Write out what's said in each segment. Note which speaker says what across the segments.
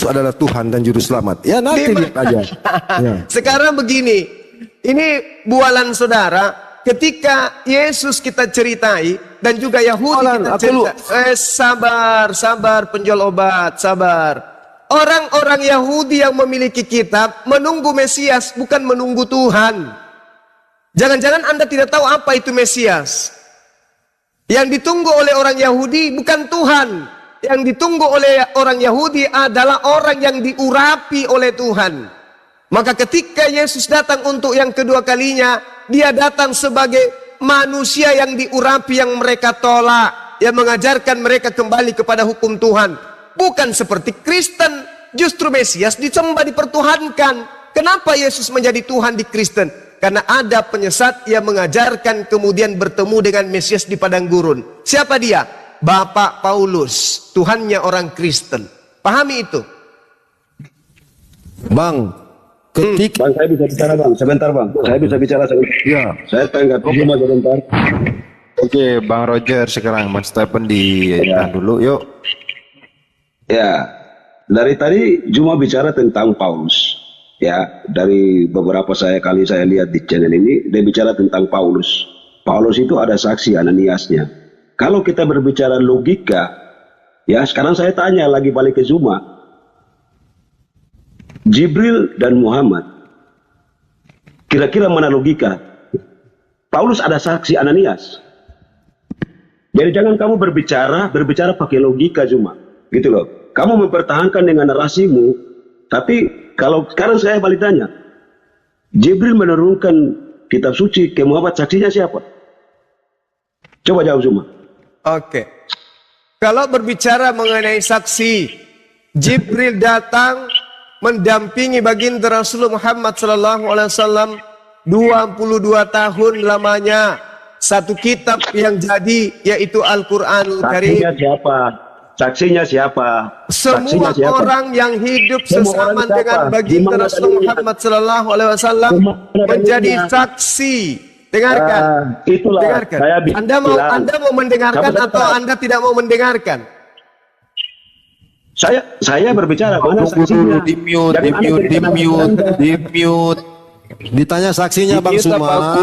Speaker 1: Yesus adalah Tuhan dan Juru Selamat. Ya nanti lihat aja. Ya.
Speaker 2: Sekarang begini, ini bualan saudara, ketika Yesus kita ceritai dan juga Yahudi kita cerita. Sabar penjual obat, sabar. Orang-orang Yahudi yang memiliki kitab menunggu Mesias, bukan menunggu Tuhan. Jangan-jangan Anda tidak tahu apa itu Mesias. Yang ditunggu oleh orang Yahudi bukan Tuhan. Yang ditunggu oleh orang Yahudi adalah orang yang diurapi oleh Tuhan. Maka ketika Yesus datang untuk yang kedua kalinya, dia datang sebagai manusia yang diurapi, yang mereka tolak, yang mengajarkan mereka kembali kepada hukum Tuhan. Bukan seperti Kristen, justru Mesias disembah, dipertuhankan. Kenapa Yesus menjadi Tuhan di Kristen? Karena ada penyesat yang mengajarkan kemudian bertemu dengan Mesias di padang gurun. Siapa dia? Bapak Paulus, Tuhannya orang Kristen. Pahami itu.
Speaker 1: Bang, ketika
Speaker 3: Bang, saya bisa bicara bang, sebentar bang. Saya bisa bicara sebentar.
Speaker 1: ya,
Speaker 3: Saya tanggapi cuma sebentar.
Speaker 4: Oke, Bang Roger sekarang, Mas Stephen ditahan dulu, yuk.
Speaker 3: Ya, dari tadi cuma bicara tentang Paulus. Ya, dari beberapa kali saya lihat di channel ini, dia bicara tentang Paulus. Paulus itu ada saksi Ananiasnya. Kalau kita berbicara logika, ya sekarang saya tanya lagi balik ke Zuma. Jibril dan Muhammad, kira-kira mana logika? Paulus ada saksi Ananias. Jadi jangan kamu berbicara pakai logika Zuma, gitu loh. Kamu mempertahankan dengan narasimu, tapi kalau sekarang saya balik tanya, Jibril menurunkan kitab suci ke Muhammad, saksinya siapa? Coba jawab Zuma.
Speaker 2: Oke. Kalau berbicara mengenai saksi, Jibril datang mendampingi baginda Rasulullah Muhammad SAW 22 tahun lamanya. Satu kitab yang jadi, yaitu Al-Quranul Karim.
Speaker 3: Saksinya siapa? Saksinya siapa?
Speaker 2: Semua orang yang hidup sesama dengan baginda Rasulullah Muhammad SAW menjadi saksi. Dengarkan.
Speaker 3: Itulah.
Speaker 2: Dengarkan.
Speaker 3: Saya
Speaker 2: Anda mau mendengarkan atau Anda tidak mau mendengarkan?
Speaker 3: Saya berbicara mana saksinya?
Speaker 4: Di mute.
Speaker 1: ditanya saksinya Bang Suma.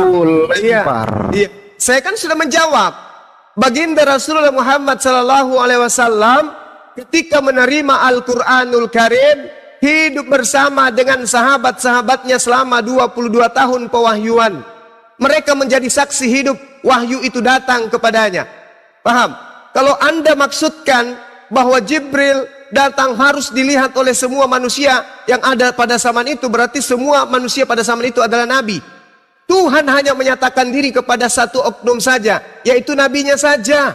Speaker 2: Iya. Saya kan sudah menjawab. Baginda Rasulullah Muhammad SAW ketika menerima Al-Quranul Karim, hidup bersama dengan sahabat-sahabatnya selama 22 tahun pewahyuan. Mereka menjadi saksi hidup, wahyu itu datang kepadanya. Paham? Kalau Anda maksudkan bahwa Jibril datang harus dilihat oleh semua manusia yang ada pada zaman itu, berarti semua manusia pada zaman itu adalah nabi. Tuhan hanya menyatakan diri kepada satu oknum saja, yaitu nabinya saja.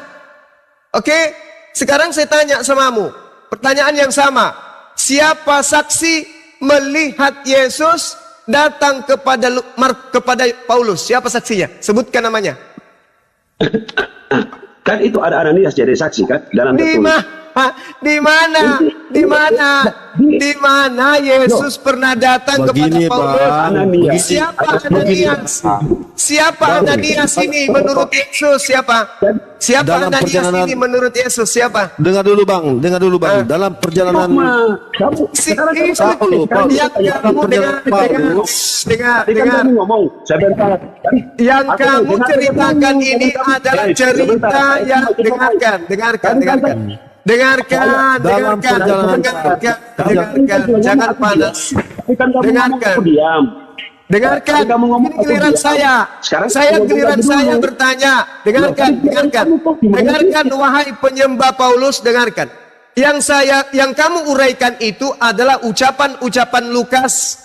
Speaker 2: Oke? Sekarang saya tanya samamu, pertanyaan yang sama. Siapa saksi melihat Yesus datang kepada Paulus? Siapa saksinya? Sebutkan namanya.
Speaker 3: Kan itu ada Ananias jadi saksi kan dalam tertulis.
Speaker 2: Di mana Yesus pernah datang kepada Paulus? Siapa Ananias ini menurut Yesus? Siapa Ananias ini menurut Yesus? Siapa?
Speaker 1: Dengar dulu Bang. Dalam perjalanan
Speaker 2: Yang kamu ceritakan ini adalah cerita yang dengarkan, jangan panas. Dengarkan, ini giliran saya. Giliran saya bertanya. Dengarkan wahai penyembah Paulus, dengarkan. Yang kamu uraikan itu adalah ucapan Lukas.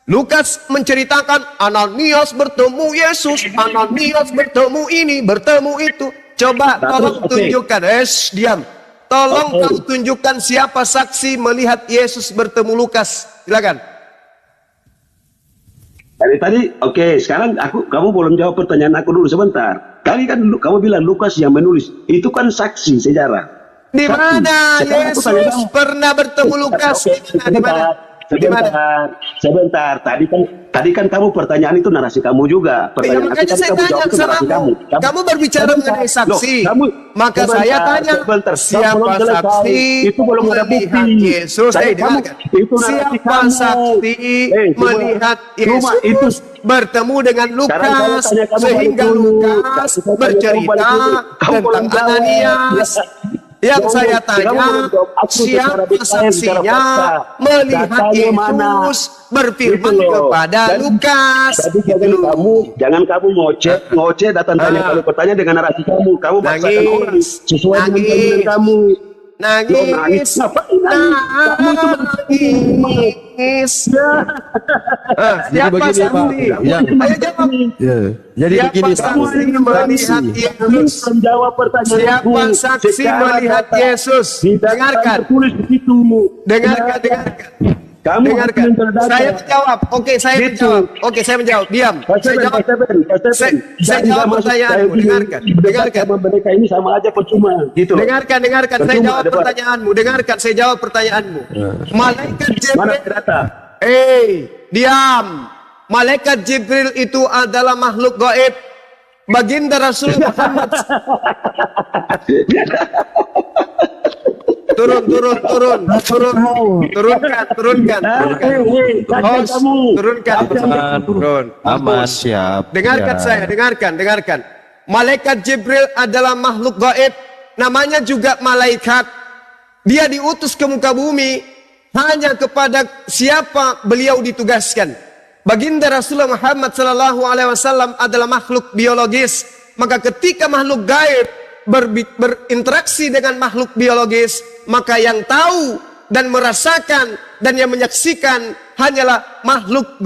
Speaker 2: Lukas menceritakan Ananias bertemu Yesus, Ananias bertemu ini, bertemu itu. Coba tolong tunjukkan. Diam. Tolong kau tunjukkan siapa saksi melihat Yesus bertemu Lukas. Silakan.
Speaker 3: Tadi oke, sekarang kamu belum jawab pertanyaan aku dulu sebentar. Tadi kan kamu bilang Lukas yang menulis. Itu kan saksi sejarah.
Speaker 2: Di mana Yesus pernah bertemu Lukas? Di mana?
Speaker 3: Sebentar. Tadi kan kamu pertanyaan itu narasi kamu juga.
Speaker 2: Ya,
Speaker 3: Pertanyaan
Speaker 2: makanya saya tanya sama kamu berbicara mengenai saksi. Maka saya tanya, siapa saksi
Speaker 3: itu belum ada
Speaker 2: melihat
Speaker 3: bukti.
Speaker 2: Yesus? Siapa saksi melihat Yesus bertemu dengan Lukas sehingga Lukas bercerita tentang Ananias? Yang saya tanya, siapa saksinya melihat Yesus berfirman kepada Lukas?
Speaker 3: Jadi jangan kamu ngoceh datang tanya kalau bertanya dengan narasi kamu. Kamu maksakan orang sesuai dengan keinginan kamu.
Speaker 2: Nangis. Siapa saksi? Ayo jawab.
Speaker 1: Jadi begini,
Speaker 2: saksi melihat Yesus? Siapa saksi melihat Yesus? Dengarkan. Dengarkan. Dengarkan. Saya menjawab. Oke, saya menjawab. Diam. Saya jawab. Saya jawab pertanyaanmu. Dengarkan.
Speaker 3: Mereka ini sama aja percuma. Gitu.
Speaker 2: Dengarkan. Saya jawab pertanyaanmu. Dengarkan. Saya jawab pertanyaanmu. Malaikat Jibril. Diam. Malaikat Jibril itu adalah makhluk gaib. Baginda Rasul Muhammad. Turunkan. Turun.
Speaker 4: Aman, siap.
Speaker 2: Dengarkan saya, dengarkan. Malaikat Jibril adalah makhluk gaib. Namanya juga malaikat. Dia diutus ke muka bumi hanya kepada siapa beliau ditugaskan. Baginda Rasulullah Muhammad SAW adalah makhluk biologis. Maka ketika makhluk gaib berinteraksi dengan makhluk biologis, maka yang tahu dan merasakan dan yang menyaksikan hanyalah makhluk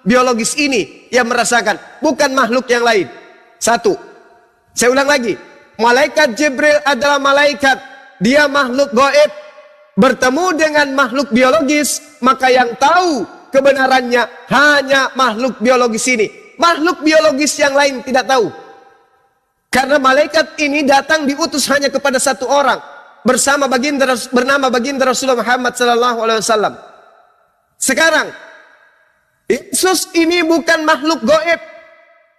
Speaker 2: biologis ini yang merasakan, bukan makhluk yang lain. Satu, saya ulang lagi, malaikat Jibril adalah malaikat, dia makhluk gaib, bertemu dengan makhluk biologis, maka yang tahu kebenarannya hanya makhluk biologis ini. Makhluk biologis yang lain tidak tahu. Karena malaikat ini datang diutus hanya kepada satu orang bernama baginda Rasulullah Muhammad SAW. Sekarang Yesus ini bukan makhluk gaib,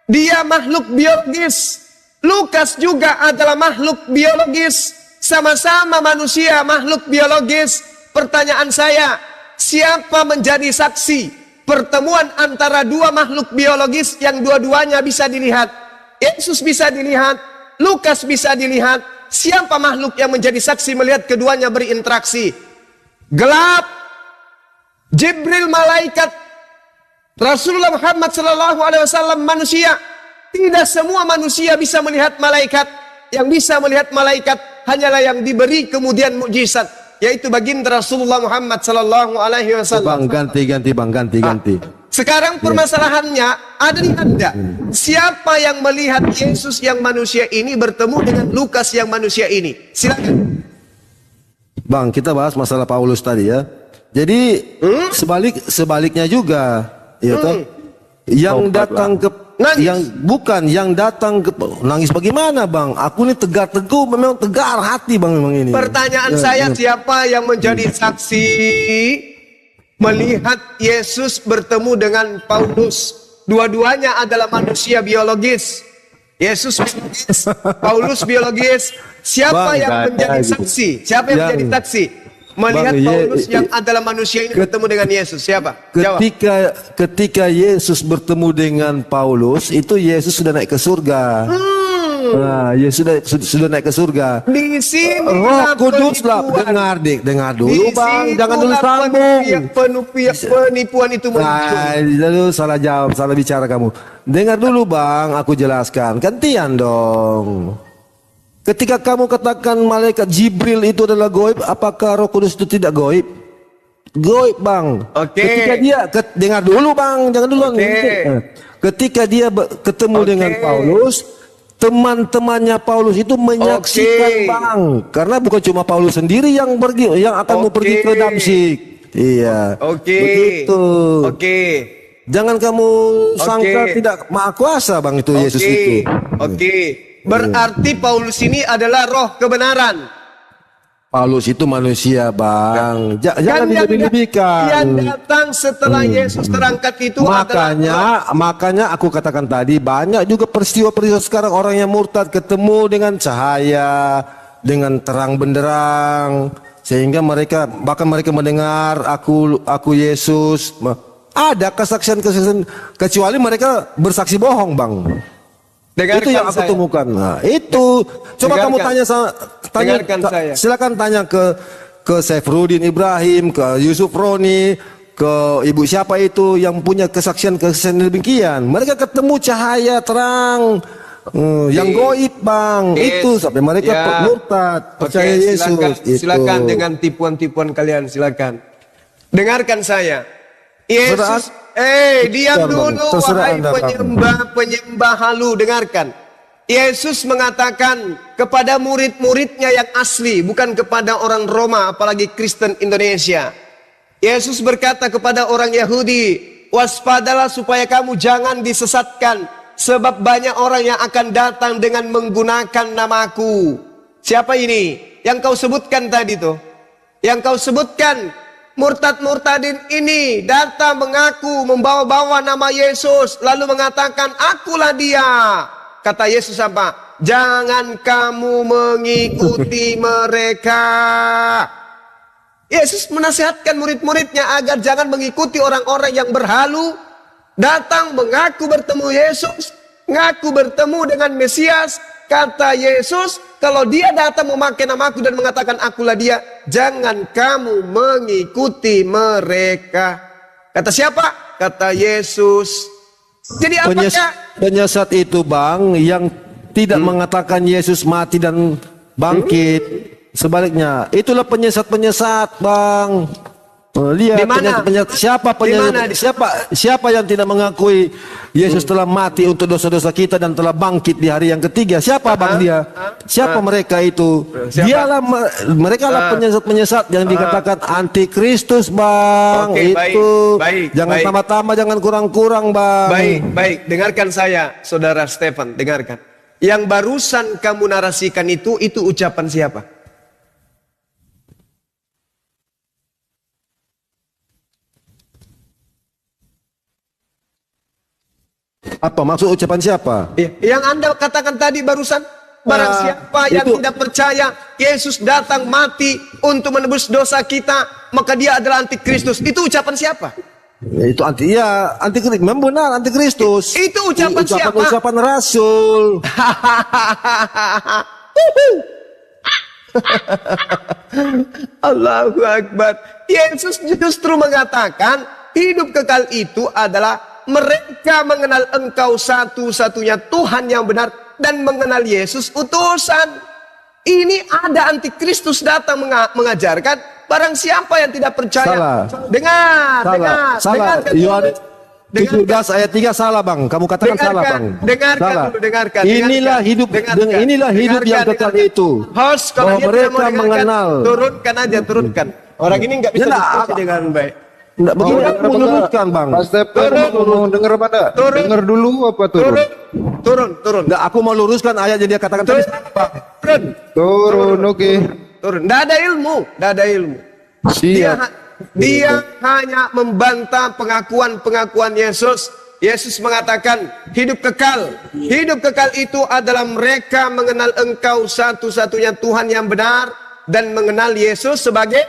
Speaker 2: dia makhluk biologis. Lukas juga adalah makhluk biologis, sama-sama manusia makhluk biologis. Pertanyaan saya, siapa menjadi saksi pertemuan antara dua makhluk biologis yang dua-duanya bisa dilihat? Yesus bisa dilihat, Lukas bisa dilihat. Siapa makhluk yang menjadi saksi melihat keduanya berinteraksi? Gelap. Jibril malaikat, Rasulullah Muhammad SAW manusia. Tidak semua manusia bisa melihat malaikat. Yang bisa melihat malaikat hanyalah yang diberi kemudian mukjizat, yaitu baginda Rasulullah Muhammad SAW.
Speaker 1: Bang, ganti.
Speaker 2: Sekarang permasalahannya ada di Anda. Siapa yang melihat Yesus yang manusia ini bertemu dengan Lukas yang manusia ini? Silakan.
Speaker 1: Bang, kita bahas masalah Paulus tadi ya. Jadi sebaliknya juga, ya toh. Yang datang ke yang datang ke nangis bagaimana, Bang? Aku ini tegar teguh, memang tegar hati, Bang, memang ini.
Speaker 2: Pertanyaan saya, siapa yang menjadi saksi melihat Yesus bertemu dengan Paulus? Dua-duanya adalah manusia biologis. Yesus biologis, Paulus biologis. Siapa yang menjadi saksi? Siapa yang menjadi saksi melihat Paulus yang adalah manusia ini bertemu dengan Yesus? Siapa?
Speaker 1: Ketika Yesus bertemu dengan Paulus, itu Yesus sudah naik ke surga. Nah, Yesus sudah naik ke surga.
Speaker 2: Di sini
Speaker 1: Roh Kudus lah, dengar dulu, Bang, jangan dulu sambung.
Speaker 2: Penipuan itu muncul.
Speaker 1: Lalu salah jawab, salah bicara kamu. Dengar dulu, Bang, aku jelaskan. Gantian dong. Ketika kamu katakan malaikat Jibril itu adalah goib, apakah Roh Kudus itu tidak goib? Goib, Bang.
Speaker 2: Oke.
Speaker 1: Ketika dia dengar dulu, Bang, jangan dulu. Ketika dia ketemu dengan Paulus, teman-temannya Paulus itu menyaksikan, Bang, karena bukan cuma Paulus sendiri yang akan mau pergi ke Damsyik. Iya. Begitu. Jangan kamu sangka tidak maha kuasa, Bang, itu Yesus itu.
Speaker 2: Berarti Paulus ini adalah roh kebenaran.
Speaker 1: Paulus itu manusia, Bang. Jangan dilebih-lebihkan.
Speaker 2: Yang datang setelah Yesus terangkat itu
Speaker 1: Makanya aku katakan tadi, banyak juga peristiwa-peristiwa sekarang orang yang murtad ketemu dengan cahaya, dengan terang benderang, sehingga mereka mendengar aku Yesus. Ada kesaksian kecuali mereka bersaksi bohong, Bang.
Speaker 2: Dengarkan
Speaker 1: itu yang aku temukan. Nah, itu coba kamu silakan tanya ke Saifruddin Ibrahim, ke Yusuf Roni, ke ibu siapa itu yang punya kesaksian demikian. Mereka ketemu cahaya terang yang goib, Bang. Itu sampai mereka murtad, percaya Yesus.
Speaker 2: Silakan dengan tipuan-tipuan kalian, silakan. Dengarkan saya. Yesus diam dulu, wahai penyembah halu, dengarkan. Yesus mengatakan kepada murid-muridnya yang asli, bukan kepada orang Roma, apalagi Kristen Indonesia. Yesus berkata kepada orang Yahudi, waspadalah supaya kamu jangan disesatkan, sebab banyak orang yang akan datang dengan menggunakan namaku. Siapa ini? Yang kau sebutkan tadi tuh. Yang kau sebutkan. Murtad-murtadin ini datang mengaku membawa-bawa nama Yesus, lalu mengatakan akulah dia. Kata Yesus apa? Jangan kamu mengikuti mereka. Yesus menasihatkan murid-muridnya agar jangan mengikuti orang-orang yang berhalu, datang mengaku bertemu Yesus, mengaku bertemu dengan Mesias. Kata Yesus, kalau dia datang memakai namaku dan mengatakan akulah dia, jangan kamu mengikuti mereka. Kata siapa? Kata Yesus. Jadi apakah
Speaker 1: penyesat itu, Bang, yang tidak mengatakan Yesus mati dan bangkit? Sebaliknya, itulah penyesat-penyesat, Bang. Lihat siapa yang tidak mengakui Yesus telah mati untuk dosa-dosa kita dan telah bangkit di hari yang ketiga? Siapa, Bang, dia? Siapa mereka itu?
Speaker 2: Siapa?
Speaker 1: Mereka lah penyesat-penyesat yang dikatakan antikristus, Bang. Jangan tambah-tambah, jangan kurang-kurang, Bang.
Speaker 2: Baik, dengarkan saya, Saudara Stefan, dengarkan. Yang barusan kamu narasikan itu ucapan siapa?
Speaker 1: Apa maksud ucapan siapa?
Speaker 2: Yang Anda katakan tadi barusan, barang siapa yang tidak percaya Yesus datang mati untuk menebus dosa kita, maka dia adalah antikristus. Itu ucapan siapa?
Speaker 1: Itu antikristus. Memang benar antikristus.
Speaker 2: Itu ucapan siapa?
Speaker 1: Ucapan rasul.
Speaker 2: Allahu Akbar. Yesus justru mengatakan hidup kekal itu adalah mereka mengenal engkau satu-satunya Tuhan yang benar dan mengenal Yesus utusan. Ini ada antikristus datang mengajarkan barang siapa yang tidak percaya. Dengar.
Speaker 1: Yohanes 17 ayat 3 salah, Bang. Kamu katakan salah, Bang.
Speaker 2: Dengarkan.
Speaker 1: Inilah hidup yang kekal itu.
Speaker 2: Host, kalau
Speaker 1: mereka mengenal.
Speaker 2: Turunkan. Orang ini nggak bisa diskusi dengan baik.
Speaker 1: Enggak begini aku meluruskan, Bang.
Speaker 4: Pas Stefan mau denger pada. Denger dulu apa turun?
Speaker 2: Turun.
Speaker 1: Enggak, aku mau luruskan ayat yang dia katakan tadi.
Speaker 4: Turun, oke.
Speaker 2: Turun. Enggak ada ilmu.
Speaker 4: Siap.
Speaker 2: Dia hanya membantah pengakuan Yesus. Yesus mengatakan hidup kekal. Hidup kekal itu adalah mereka mengenal engkau satu-satunya Tuhan yang benar dan mengenal Yesus sebagai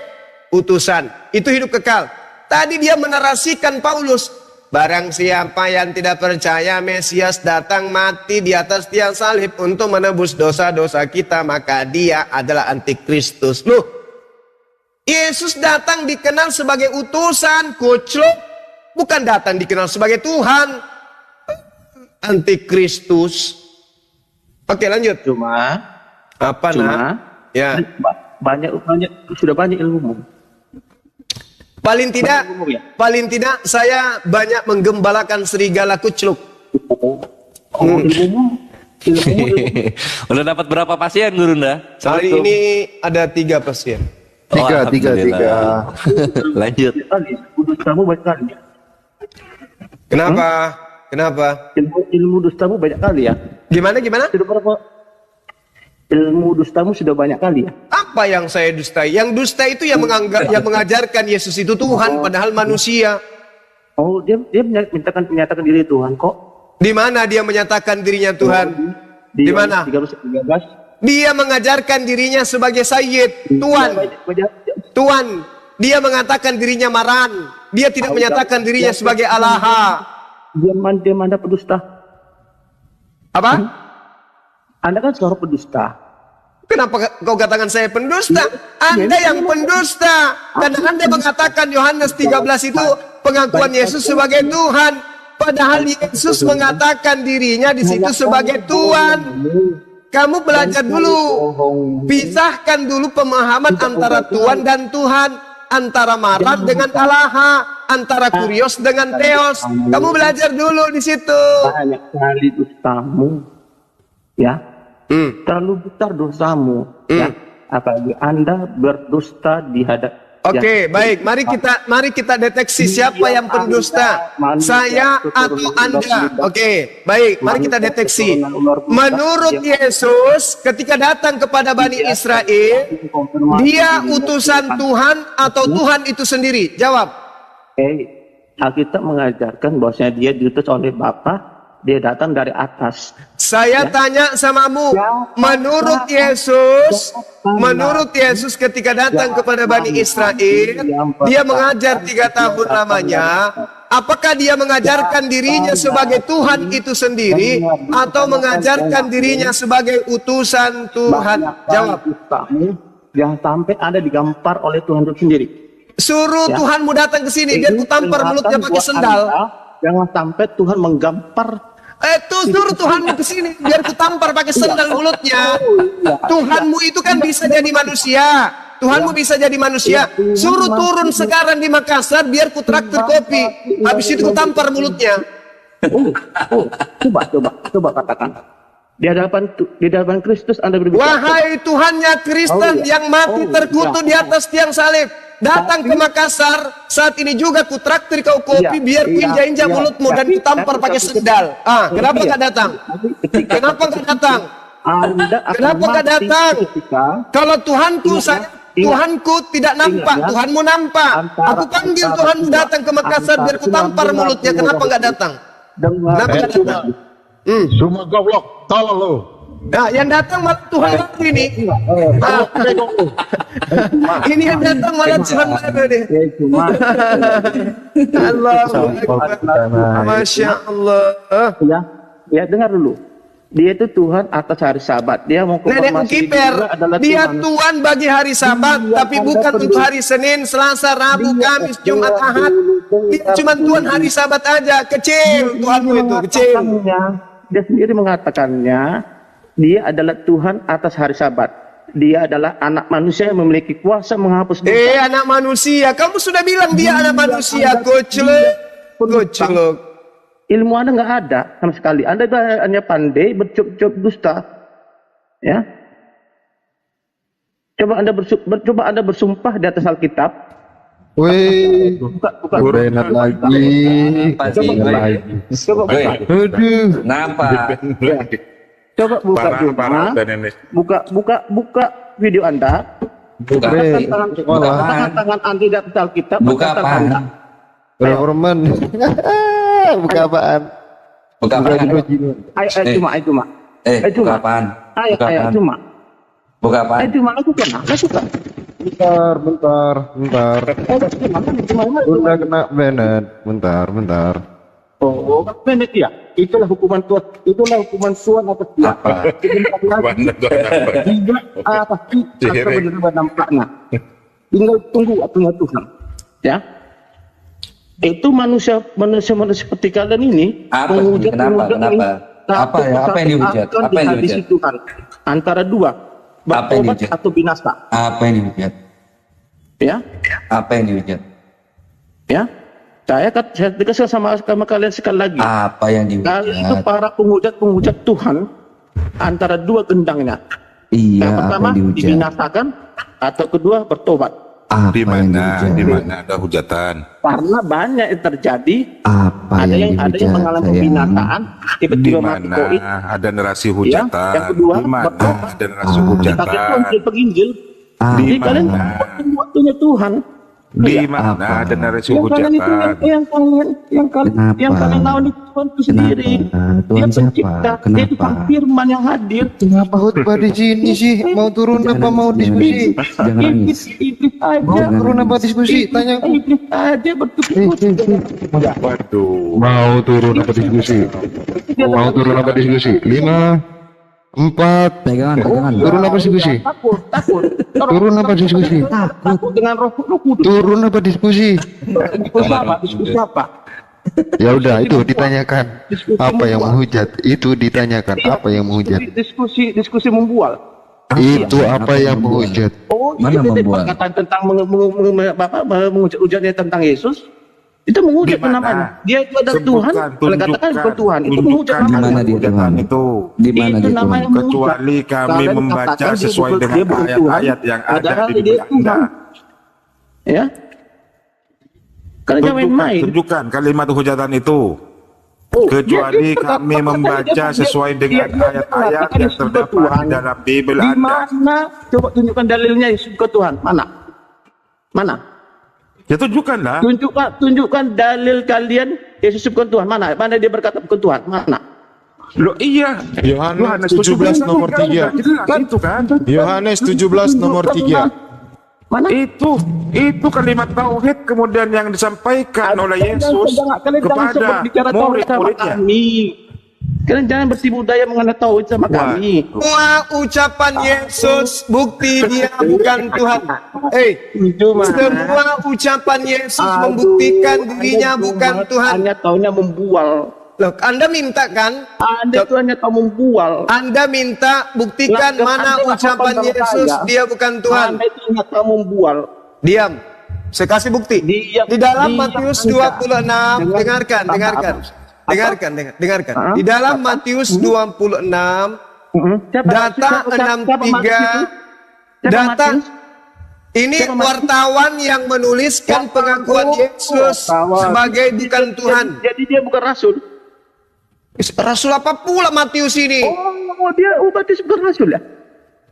Speaker 2: utusan. Itu hidup kekal. Tadi dia menarasikan Paulus, barang siapa yang tidak percaya Mesias datang mati di atas tiang salib untuk menebus dosa-dosa kita, maka dia adalah antikristus. Loh, Yesus datang dikenal sebagai utusan, kucluk, bukan datang dikenal sebagai Tuhan. Antikristus. Oke, lanjut.
Speaker 5: Cuma
Speaker 2: Ya.
Speaker 5: Sudah banyak ilmumu.
Speaker 2: Paling tidak saya banyak menggembalakan serigala kucluk.
Speaker 5: Ilmumu.
Speaker 6: Udah dapat berapa pasien, Gurunda?
Speaker 2: Hari ini ada 3 pasien.
Speaker 4: Tiga.
Speaker 6: Lanjut.
Speaker 5: Dustamu banyak kali.
Speaker 2: Kenapa?
Speaker 5: Ilmu dustamu banyak kali ya.
Speaker 2: Gimana?
Speaker 5: Sudah berapa? ilmu dustamu sudah banyak kali ya.
Speaker 2: Apa yang saya dustai? Yang dusta itu yang mengajarkan Yesus itu Tuhan padahal manusia.
Speaker 5: Oh, dia menyatakan diri Tuhan kok.
Speaker 2: Di mana dia menyatakan dirinya Tuhan? Di mana?
Speaker 5: 13.
Speaker 2: Dia mengajarkan dirinya sebagai Sayyid, Tuhan. Tuhan. Dia mengatakan dirinya Maran. Dia tidak menyatakan dirinya sebagai Allaha.
Speaker 5: Dia Anda pendusta.
Speaker 2: Apa?
Speaker 5: Anda kan seorang pendusta.
Speaker 2: Kenapa kau katakan saya pendusta? Anda yang pendusta. Karena Anda mengatakan Yohanes 13 itu pengakuan Yesus sebagai Tuhan. Padahal Yesus mengatakan dirinya di situ sebagai Tuhan. Kamu belajar dulu. Pisahkan dulu pemahaman antara Tuhan dan Tuhan. Antara Maran dengan Allaha. Antara Kurios dengan Theos. Kamu belajar dulu di situ.
Speaker 5: Banyak kali dustamu. Ya. Terlalu besar dosamu. Ya. Apalagi Anda berdusta di hadap.
Speaker 2: Oke, baik. Mari kita deteksi siapa yang pendusta. Saya atau Anda. Oke, baik. Mari kita deteksi. Menurut Yesus, ketika datang kepada Bani Israel, dia utusan Tuhan atau Tuhan itu sendiri? Jawab.
Speaker 5: Alkitab mengajarkan bahwasanya dia diutus oleh Bapa. Dia datang dari atas.
Speaker 2: Saya tanya samamu, menurut Yesus ketika datang kepada Bani Israel, dia mengajar 3 tahun lamanya, apakah dia mengajarkan dirinya sebagai Tuhan itu sendiri, atau mengajarkan dirinya sebagai utusan Tuhan? Jawab.
Speaker 5: Jangan sampai Anda digampar oleh Tuhan itu sendiri.
Speaker 2: Suruh Tuhanmu datang ke sini, biar ku tampar mulutnya pakai sendal.
Speaker 5: Jangan sampai Tuhan menggampar.
Speaker 2: Suruh Tuhanmu ke sini biar ku tampar pakai sendal mulutnya. Tuhanmu itu kan bisa jadi manusia. Tuhanmu bisa jadi manusia. Suruh turun sekarang di Makassar biar ku traktir kopi. Habis itu ku tampar mulutnya.
Speaker 5: Coba katakan. Di hadapan Kristus Anda berbicara.
Speaker 2: Wahai Tuhannya Kristen yang mati terkutuk di atas tiang salib. Datang ke Makassar, saat ini juga ku traktir kau kopi biar ku injak-injak mulutmu dan ku tampar pakai sendal. Kenapa nggak datang? Kenapa nggak datang? Kenapa nggak datang? Kalau Tuhanku tidak nampak, Tuhanmu nampak. Aku panggil Tuhanmu datang ke Makassar biar ku tampar mulutnya. Kenapa nggak datang? Kenapa nggak datang?
Speaker 7: Semua goblok, tolong lo.
Speaker 2: Nah, yang datang malah Tuhan lagi ini. Ini yang datang malah Tuhan lagi nih. Allahu Akbar. Masya Allah.
Speaker 5: Ya, dengar dulu. Dia itu Tuhan atas hari Sabat. Dia mau
Speaker 2: Nenek Kiper, dia Tuhan bagi hari Sabat, tapi bukan untuk hari Senin, Selasa, Rabu, Kamis, Jumat, Ahad. Dia cuma Tuhan hari Sabat aja. Kecil Tuhanmu itu, kecil.
Speaker 5: Dia sendiri mengatakannya. Dia adalah Tuhan atas hari Sabat. Dia adalah anak manusia yang memiliki kuasa menghapus dosa.
Speaker 2: Anak manusia. Kamu sudah bilang dia anak manusia. Goclok.
Speaker 5: Ilmu Anda nggak ada sama sekali. Anda hanya pandai bercup-cup dusta. Ya. Coba Anda bersumpah di atas Alkitab.
Speaker 4: Wih,
Speaker 5: buka.
Speaker 4: Benar lagi.
Speaker 5: Coba buka.
Speaker 6: Aduh, kenapa?
Speaker 5: Coba buka video Anda. Tangan Anda di atas Alkitab.
Speaker 6: Buka apaan?
Speaker 4: Roman. Buka apaan?
Speaker 6: Buka apaan?
Speaker 5: Ayo cuma.
Speaker 6: Buka apaan?
Speaker 5: Ayo cuma.
Speaker 6: Buka apaan?
Speaker 5: Ayo cuma lakukan.
Speaker 4: Bentar. Udah kena banned. Bentar.
Speaker 5: Oh, Bennett ya. Itulah hukuman Tuhan. Itulah hukuman Tuhan atas dia. Tidak benar-benar nampaknya. Tinggal tunggu waktunya Tuhan. Ya. Itu manusia seperti kalian ini.
Speaker 6: Kenapa? Apa yang dihujat? Apa yang dihujat?
Speaker 5: Tuhan. Antara dua. Bertobat atau binasa.
Speaker 6: Apa yang dihujat?
Speaker 5: Ya.
Speaker 6: Apa yang dihujat?
Speaker 5: Ya. Saya dikasih sama kalian sekali lagi.
Speaker 6: Apa yang dihujat?
Speaker 5: Kalian itu para penghujat Tuhan antara dua gendangnya.
Speaker 6: Iya.
Speaker 5: Yang pertama dibinasakan atau kedua bertobat.
Speaker 8: Di mana ada hujatan?
Speaker 5: Karena banyak yang terjadi.
Speaker 9: Apa
Speaker 5: ada yang mengalami pembinaan, tiba-tiba mati koit.
Speaker 8: Ada narasi hujatan.
Speaker 5: Yang kedua,
Speaker 8: di mana ada narasi hujatan?
Speaker 5: Penginjil.
Speaker 8: Di
Speaker 5: kalian
Speaker 8: mana?
Speaker 5: waktunya Tuhan.
Speaker 8: Di mana ada narasi
Speaker 5: Yang kalian itu
Speaker 8: hujatan?
Speaker 5: yang kalian lawan itu Tuhan itu sendiri. Dia pencipta, dia itu firman yang hadir.
Speaker 4: Kenapa khotbah di sini sih? Mau turun apa mau diskusi?
Speaker 9: Jangan nangis.
Speaker 5: Iblis aja.
Speaker 4: Mau turun apa diskusi? Tanya aku.
Speaker 5: Iblis aja bertukuk.
Speaker 8: Waduh.
Speaker 7: Mau turun apa diskusi? Mau turun apa diskusi? 5, 4.
Speaker 9: Pegangan.
Speaker 7: Turun apa diskusi?
Speaker 5: Takut.
Speaker 7: Turun apa diskusi?
Speaker 5: Takut dengan roh kudus.
Speaker 7: Turun apa diskusi?
Speaker 5: Diskusi apa?
Speaker 7: Ya udah, itu ditanyakan. Apa yang menghujat? Itu ditanyakan. Apa yang menghujat?
Speaker 5: Diskusi membual.
Speaker 7: Itu apa yang menghujat?
Speaker 5: Oh,
Speaker 9: Mana
Speaker 5: itu
Speaker 9: membual?
Speaker 5: perkataan tentang menghujat tentang Yesus. Itu menghujat
Speaker 8: Di mana?
Speaker 5: namanya. Dia itu adalah Tuhan.
Speaker 8: Tunjukkan,
Speaker 5: Oleh katakan bukan Tuhan. Itu menghujat
Speaker 8: tunjukkan
Speaker 5: namanya.
Speaker 9: Di mana dia
Speaker 8: hujatan
Speaker 9: Tuhan?
Speaker 8: itu.
Speaker 9: Di mana
Speaker 5: Itu
Speaker 9: dia
Speaker 5: namanya
Speaker 9: Tuhan?
Speaker 8: Kecuali kami
Speaker 5: Kalian
Speaker 8: membaca
Speaker 5: katakan dia
Speaker 8: sesuai
Speaker 5: bukan-
Speaker 8: dengan
Speaker 5: dia bukan Tuhan,
Speaker 8: ayat-ayat yang ada
Speaker 5: padahal
Speaker 8: di
Speaker 5: dia
Speaker 8: Biblia Anda.
Speaker 5: Tuhan. Ya. Kalian jangan main-main.
Speaker 8: Tunjukkan kalimat hujatan itu.
Speaker 5: Oh,
Speaker 8: Kecuali
Speaker 5: dia
Speaker 8: kami
Speaker 5: katakan
Speaker 8: membaca
Speaker 5: dia-
Speaker 8: sesuai dengan
Speaker 5: dia
Speaker 8: ayat-ayat
Speaker 5: mengatakan
Speaker 8: yang
Speaker 5: Yesus bukan
Speaker 8: terdapat
Speaker 5: Tuhan.
Speaker 8: di dalam Bibel
Speaker 5: Di
Speaker 8: Anda.
Speaker 5: mana? Coba tunjukkan dalilnya Yesus bukan Tuhan. Mana?
Speaker 8: Ya tunjukkanlah.
Speaker 5: Tunjukkan dalil kalian Yesus bukan Tuhan. Mana dia berkata bukan Tuhan? Mana?
Speaker 8: Loh iya.
Speaker 7: Yohanes 17 nomor 3.
Speaker 8: Jelas itu kan.
Speaker 7: Yohanes 17 nomor 3.
Speaker 5: Mana?
Speaker 8: Itu kalimat tauhid kemudian yang disampaikan oleh Yesus
Speaker 5: Kalian jangan sebut
Speaker 8: kepada
Speaker 5: bicara tauhid sama
Speaker 8: murid-muridnya.
Speaker 5: kami. Kalian jangan bersibuk daya mengenai tauhid sama kami.
Speaker 2: Semua ucapan Yesus bukti dia bukan Tuhan. Semua ucapan Yesus membuktikan dirinya bukan Tuhan.
Speaker 5: Hanya taunya membual.
Speaker 2: Loh, Anda minta kan?
Speaker 5: Anda itu hanya tahu membual.
Speaker 2: Anda minta buktikan
Speaker 5: Nah,
Speaker 2: mana
Speaker 5: Anda
Speaker 2: ucapan
Speaker 5: lakukan sama
Speaker 2: Yesus
Speaker 5: saya.
Speaker 2: dia bukan Tuhan.
Speaker 5: Anda itu hanya tahu membual.
Speaker 2: Diam. Saya kasih bukti.
Speaker 5: Diam.
Speaker 2: Di dalam
Speaker 5: Diam.
Speaker 2: Matius
Speaker 5: Enggak.
Speaker 2: 26, dengarkan. Dengarkan. Di dalam Matius 26, data 63, data ini wartawan yang menuliskan pengakuan Yesus sebagai bukan Tuhan.
Speaker 5: Jadi dia bukan rasul.
Speaker 2: Rasul apa pula Matius ini?
Speaker 5: Oh, dia berarti bukan rasul ya?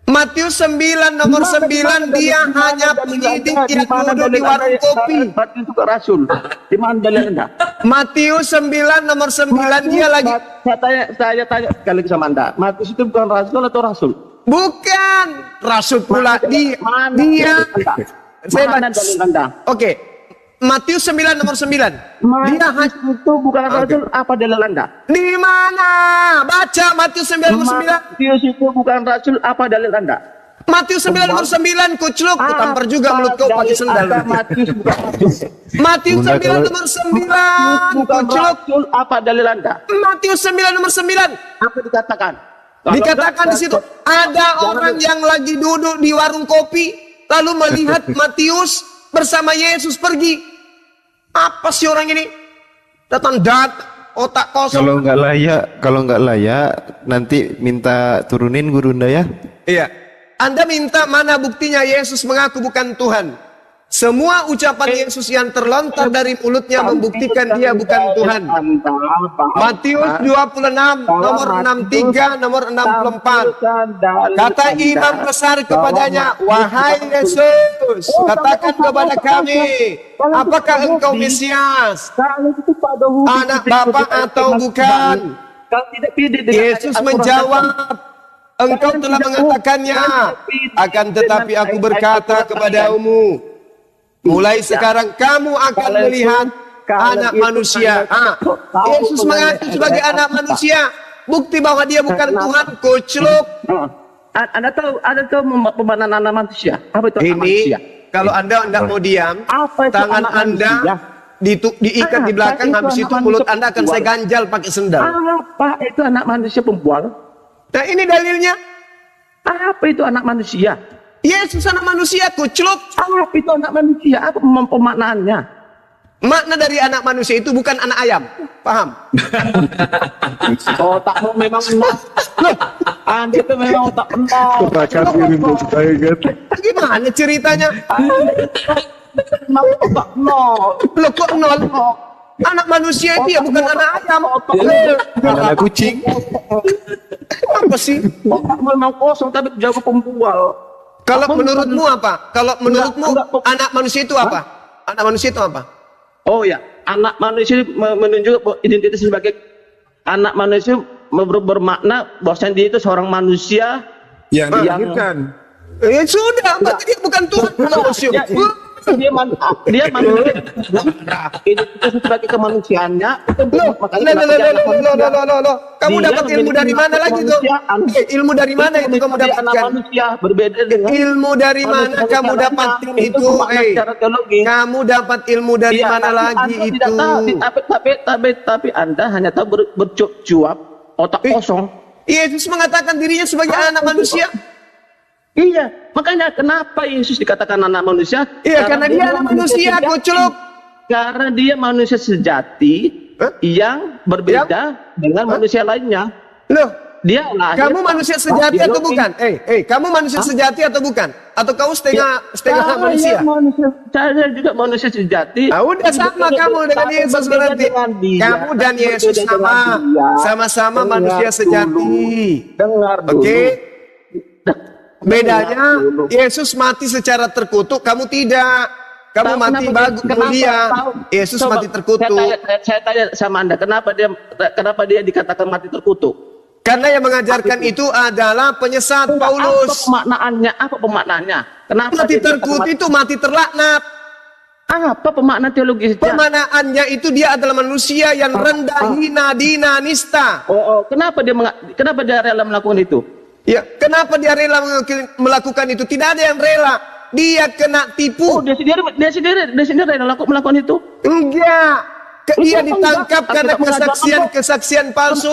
Speaker 2: Matius 9 nomor 9 dia hanya penyidik yang duduk di warung kopi.
Speaker 5: Berarti itu bukan rasul. Di mana dalil Anda?
Speaker 2: Matius 9 nomor 9 dia lagi.
Speaker 5: Saya tanya sekali lagi sama Anda. Matius itu bukan rasul atau rasul?
Speaker 2: Bukan rasul pula dia. Saya
Speaker 5: Mana dalil Anda?
Speaker 2: Oke. Matius 9 nomor 9. Dia
Speaker 5: Matius itu bukan rasul, apa dalil Anda?
Speaker 2: di mana? Baca Matius 9 nomor 9.
Speaker 5: Matius itu bukan rasul, apa dalil Anda?
Speaker 2: Matius 9 nomor 9 kucluk, tampar juga mulut kau pakai sendal.
Speaker 5: Matius bukan rasul.
Speaker 2: Matius 9 nomor 9
Speaker 5: Bukan
Speaker 2: kucluk.
Speaker 5: rasul, apa dalil Anda?
Speaker 2: Matius 9 nomor 9.
Speaker 5: Apa dikatakan?
Speaker 2: Dikatakan di situ ada orang yang lagi duduk di warung kopi lalu melihat Matius bersama Yesus pergi. Apa sih orang ini? Datang otak kosong.
Speaker 4: Kalau nggak layak, nanti minta turunin guru Anda ya.
Speaker 2: Iya. Anda minta mana buktinya Yesus mengaku bukan Tuhan? Semua ucapan Yesus yang terlontar dari mulutnya membuktikan dia bukan Tuhan. Matius 26 nomor 63 nomor 64. Kata imam besar kepadanya, "Wahai Yesus, katakan kepada kami, apakah engkau Mesias, anak Bapa atau bukan?" Yesus menjawab, "Engkau telah mengatakannya, akan tetapi aku berkata kepadamu, mulai sekarang kamu akan melihat anak manusia." Yesus mengaku sebagai anak manusia. Bukti bahwa dia bukan Tuhan, kucluk.
Speaker 5: Anda tahu pembahasan anak manusia? Apa itu anak manusia?
Speaker 2: Kalau Anda tidak mau diam,
Speaker 5: Apa itu
Speaker 2: tangan
Speaker 5: anak
Speaker 2: Anda
Speaker 5: manusia?
Speaker 2: diikat di belakang, habis itu mulut Anda akan saya ganjal pakai sendal.
Speaker 5: Apa itu anak manusia pembual?
Speaker 2: Nah ini dalilnya.
Speaker 5: Apa itu anak manusia?
Speaker 2: Yesus anak manusia, kucluk.
Speaker 5: Apa itu anak manusia? Apa pemaknaannya?
Speaker 2: Makna dari anak manusia itu bukan anak ayam. Paham?
Speaker 5: Otakmu memang Anda itu memang tak kenal.
Speaker 2: Gimana ceritanya?
Speaker 5: Memang tak kenal.
Speaker 2: Loh kok nol? Anak manusia itu ya bukan anak ayam.
Speaker 1: Anak kucing.
Speaker 2: Apa sih?
Speaker 5: Otak memang kosong tapi jago pembual.
Speaker 2: Kalau menurutmu apa? Kalau menurutmu anak manusia itu apa? Anak manusia itu apa?
Speaker 5: Oh ya, anak manusia menunjuk identitas sebagai anak manusia bermakna bahwasanya dia itu seorang manusia
Speaker 8: Yang dilahirkan.
Speaker 2: Ya sudah, berarti dia bukan Tuhan manusia.
Speaker 5: dia manusia identitas sebagai kemanusiaannya itu
Speaker 2: Loh. Kamu dapat ilmu dari mana lagi tuh? Ilmu dari mana itu kamu
Speaker 5: anak
Speaker 2: dapatkan?
Speaker 5: manusia berbeda dengan
Speaker 2: Ilmu dari mana kamu dapatin itu?
Speaker 5: secara teologi.
Speaker 2: Kamu dapat ilmu dari
Speaker 5: Iya,
Speaker 2: mana
Speaker 5: tapi
Speaker 2: lagi
Speaker 5: Anda
Speaker 2: itu?
Speaker 5: tidak tahu, tapi Anda hanya tahu bercuap otak kosong.
Speaker 2: Yesus mengatakan dirinya sebagai anak manusia.
Speaker 5: Iya, makanya kenapa Yesus dikatakan anak manusia?
Speaker 2: Iya, karena dia anak manusia,
Speaker 5: sejati.
Speaker 2: kuculuk.
Speaker 5: Karena dia manusia sejati yang berbeda dengan manusia lainnya.
Speaker 2: Loh,
Speaker 5: Dia lahir.
Speaker 2: kamu manusia sejati atau bukan? Kamu manusia sejati atau bukan? Atau kau setengah manusia?
Speaker 5: Saya juga manusia sejati.
Speaker 2: Ah, udah sama kamu dengan Yesus berarti. Kamu dan Yesus sama manusia sejati.
Speaker 5: Dengar dulu.
Speaker 2: Oke. Bedanya Yesus mati secara terkutuk, kamu tidak. Kamu mati mulia. Yesus mati terkutuk.
Speaker 5: Saya tanya sama Anda, kenapa dia dikatakan mati terkutuk?
Speaker 2: Karena yang mengajarkan itu adalah penyesat Paulus.
Speaker 5: Apa pemaknaannya? Kenapa
Speaker 2: Mati
Speaker 5: dia
Speaker 2: terkutuk itu mati terlaknat.
Speaker 5: Apa pemaknaan teologisnya?
Speaker 2: Pemaknaannya itu dia adalah manusia yang rendah, hina, dina, nista.
Speaker 5: Kenapa dia rela melakukan itu?
Speaker 2: Ya, kenapa dia rela melakukan itu? Tidak ada yang rela. Dia kena tipu.
Speaker 5: Dia sendiri rela melakukan itu.
Speaker 2: Enggak. Dia ditangkap karena kesaksian palsu.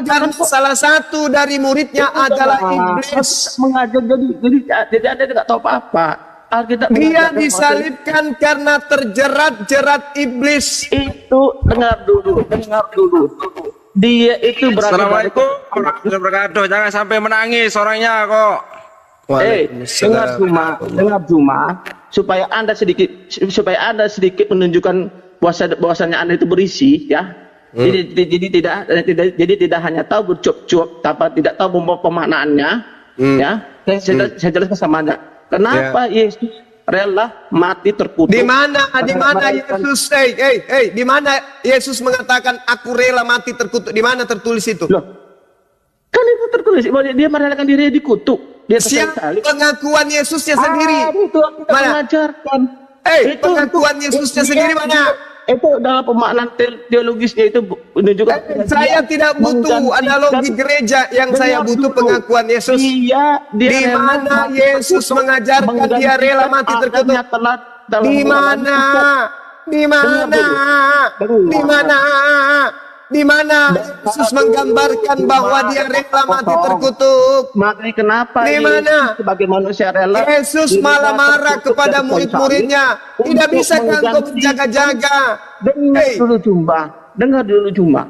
Speaker 2: Karena salah satu dari muridnya adalah iblis.
Speaker 5: Mengajar jadi Anda tidak tahu apa-apa.
Speaker 2: Dia disalibkan karena terjerat-jerat iblis.
Speaker 5: Itu dengar dulu. Dia itu berada.
Speaker 6: Assalamualaikum warahmatullahi wabarakatuh. Jangan sampai menangis orangnya kok.
Speaker 5: Dengar cuma supaya Anda sedikit menunjukkan bahwasanya Anda itu berisi, ya. Jadi tidak hanya tahu bercuap-cuap, tapi tidak tahu pemaknaannya, ya. Saya jelaskan sama Anda. Kenapa Yesus rela mati terkutuk?
Speaker 2: Di mana Yesus? Di mana Yesus mengatakan aku rela mati terkutuk? Di mana tertulis itu?
Speaker 5: Loh, kan itu tertulis bahwa dia merelakan dirinya dikutuk.
Speaker 2: Siapa pengakuan Yesusnya sendiri?
Speaker 5: Itu kita mengajarkan.
Speaker 2: Pengakuan Yesusnya sendiri mana?
Speaker 5: Itu dalam pemaknaan teologisnya itu menunjukkan.
Speaker 2: Saya tidak butuh analogi gereja, yang saya butuh pengakuan Yesus. Di mana Yesus mengajarkan dia rela mati terkutuk? Di mana? Di mana Yesus menggambarkan bahwa dia rela mati terkutuk?
Speaker 5: Makanya kenapa
Speaker 2: di mana
Speaker 5: sebagai manusia rela?
Speaker 2: Yesus malah marah kepada murid-muridnya. Tidak bisa kau berjaga-jaga.
Speaker 5: Dengar dulu Jumba.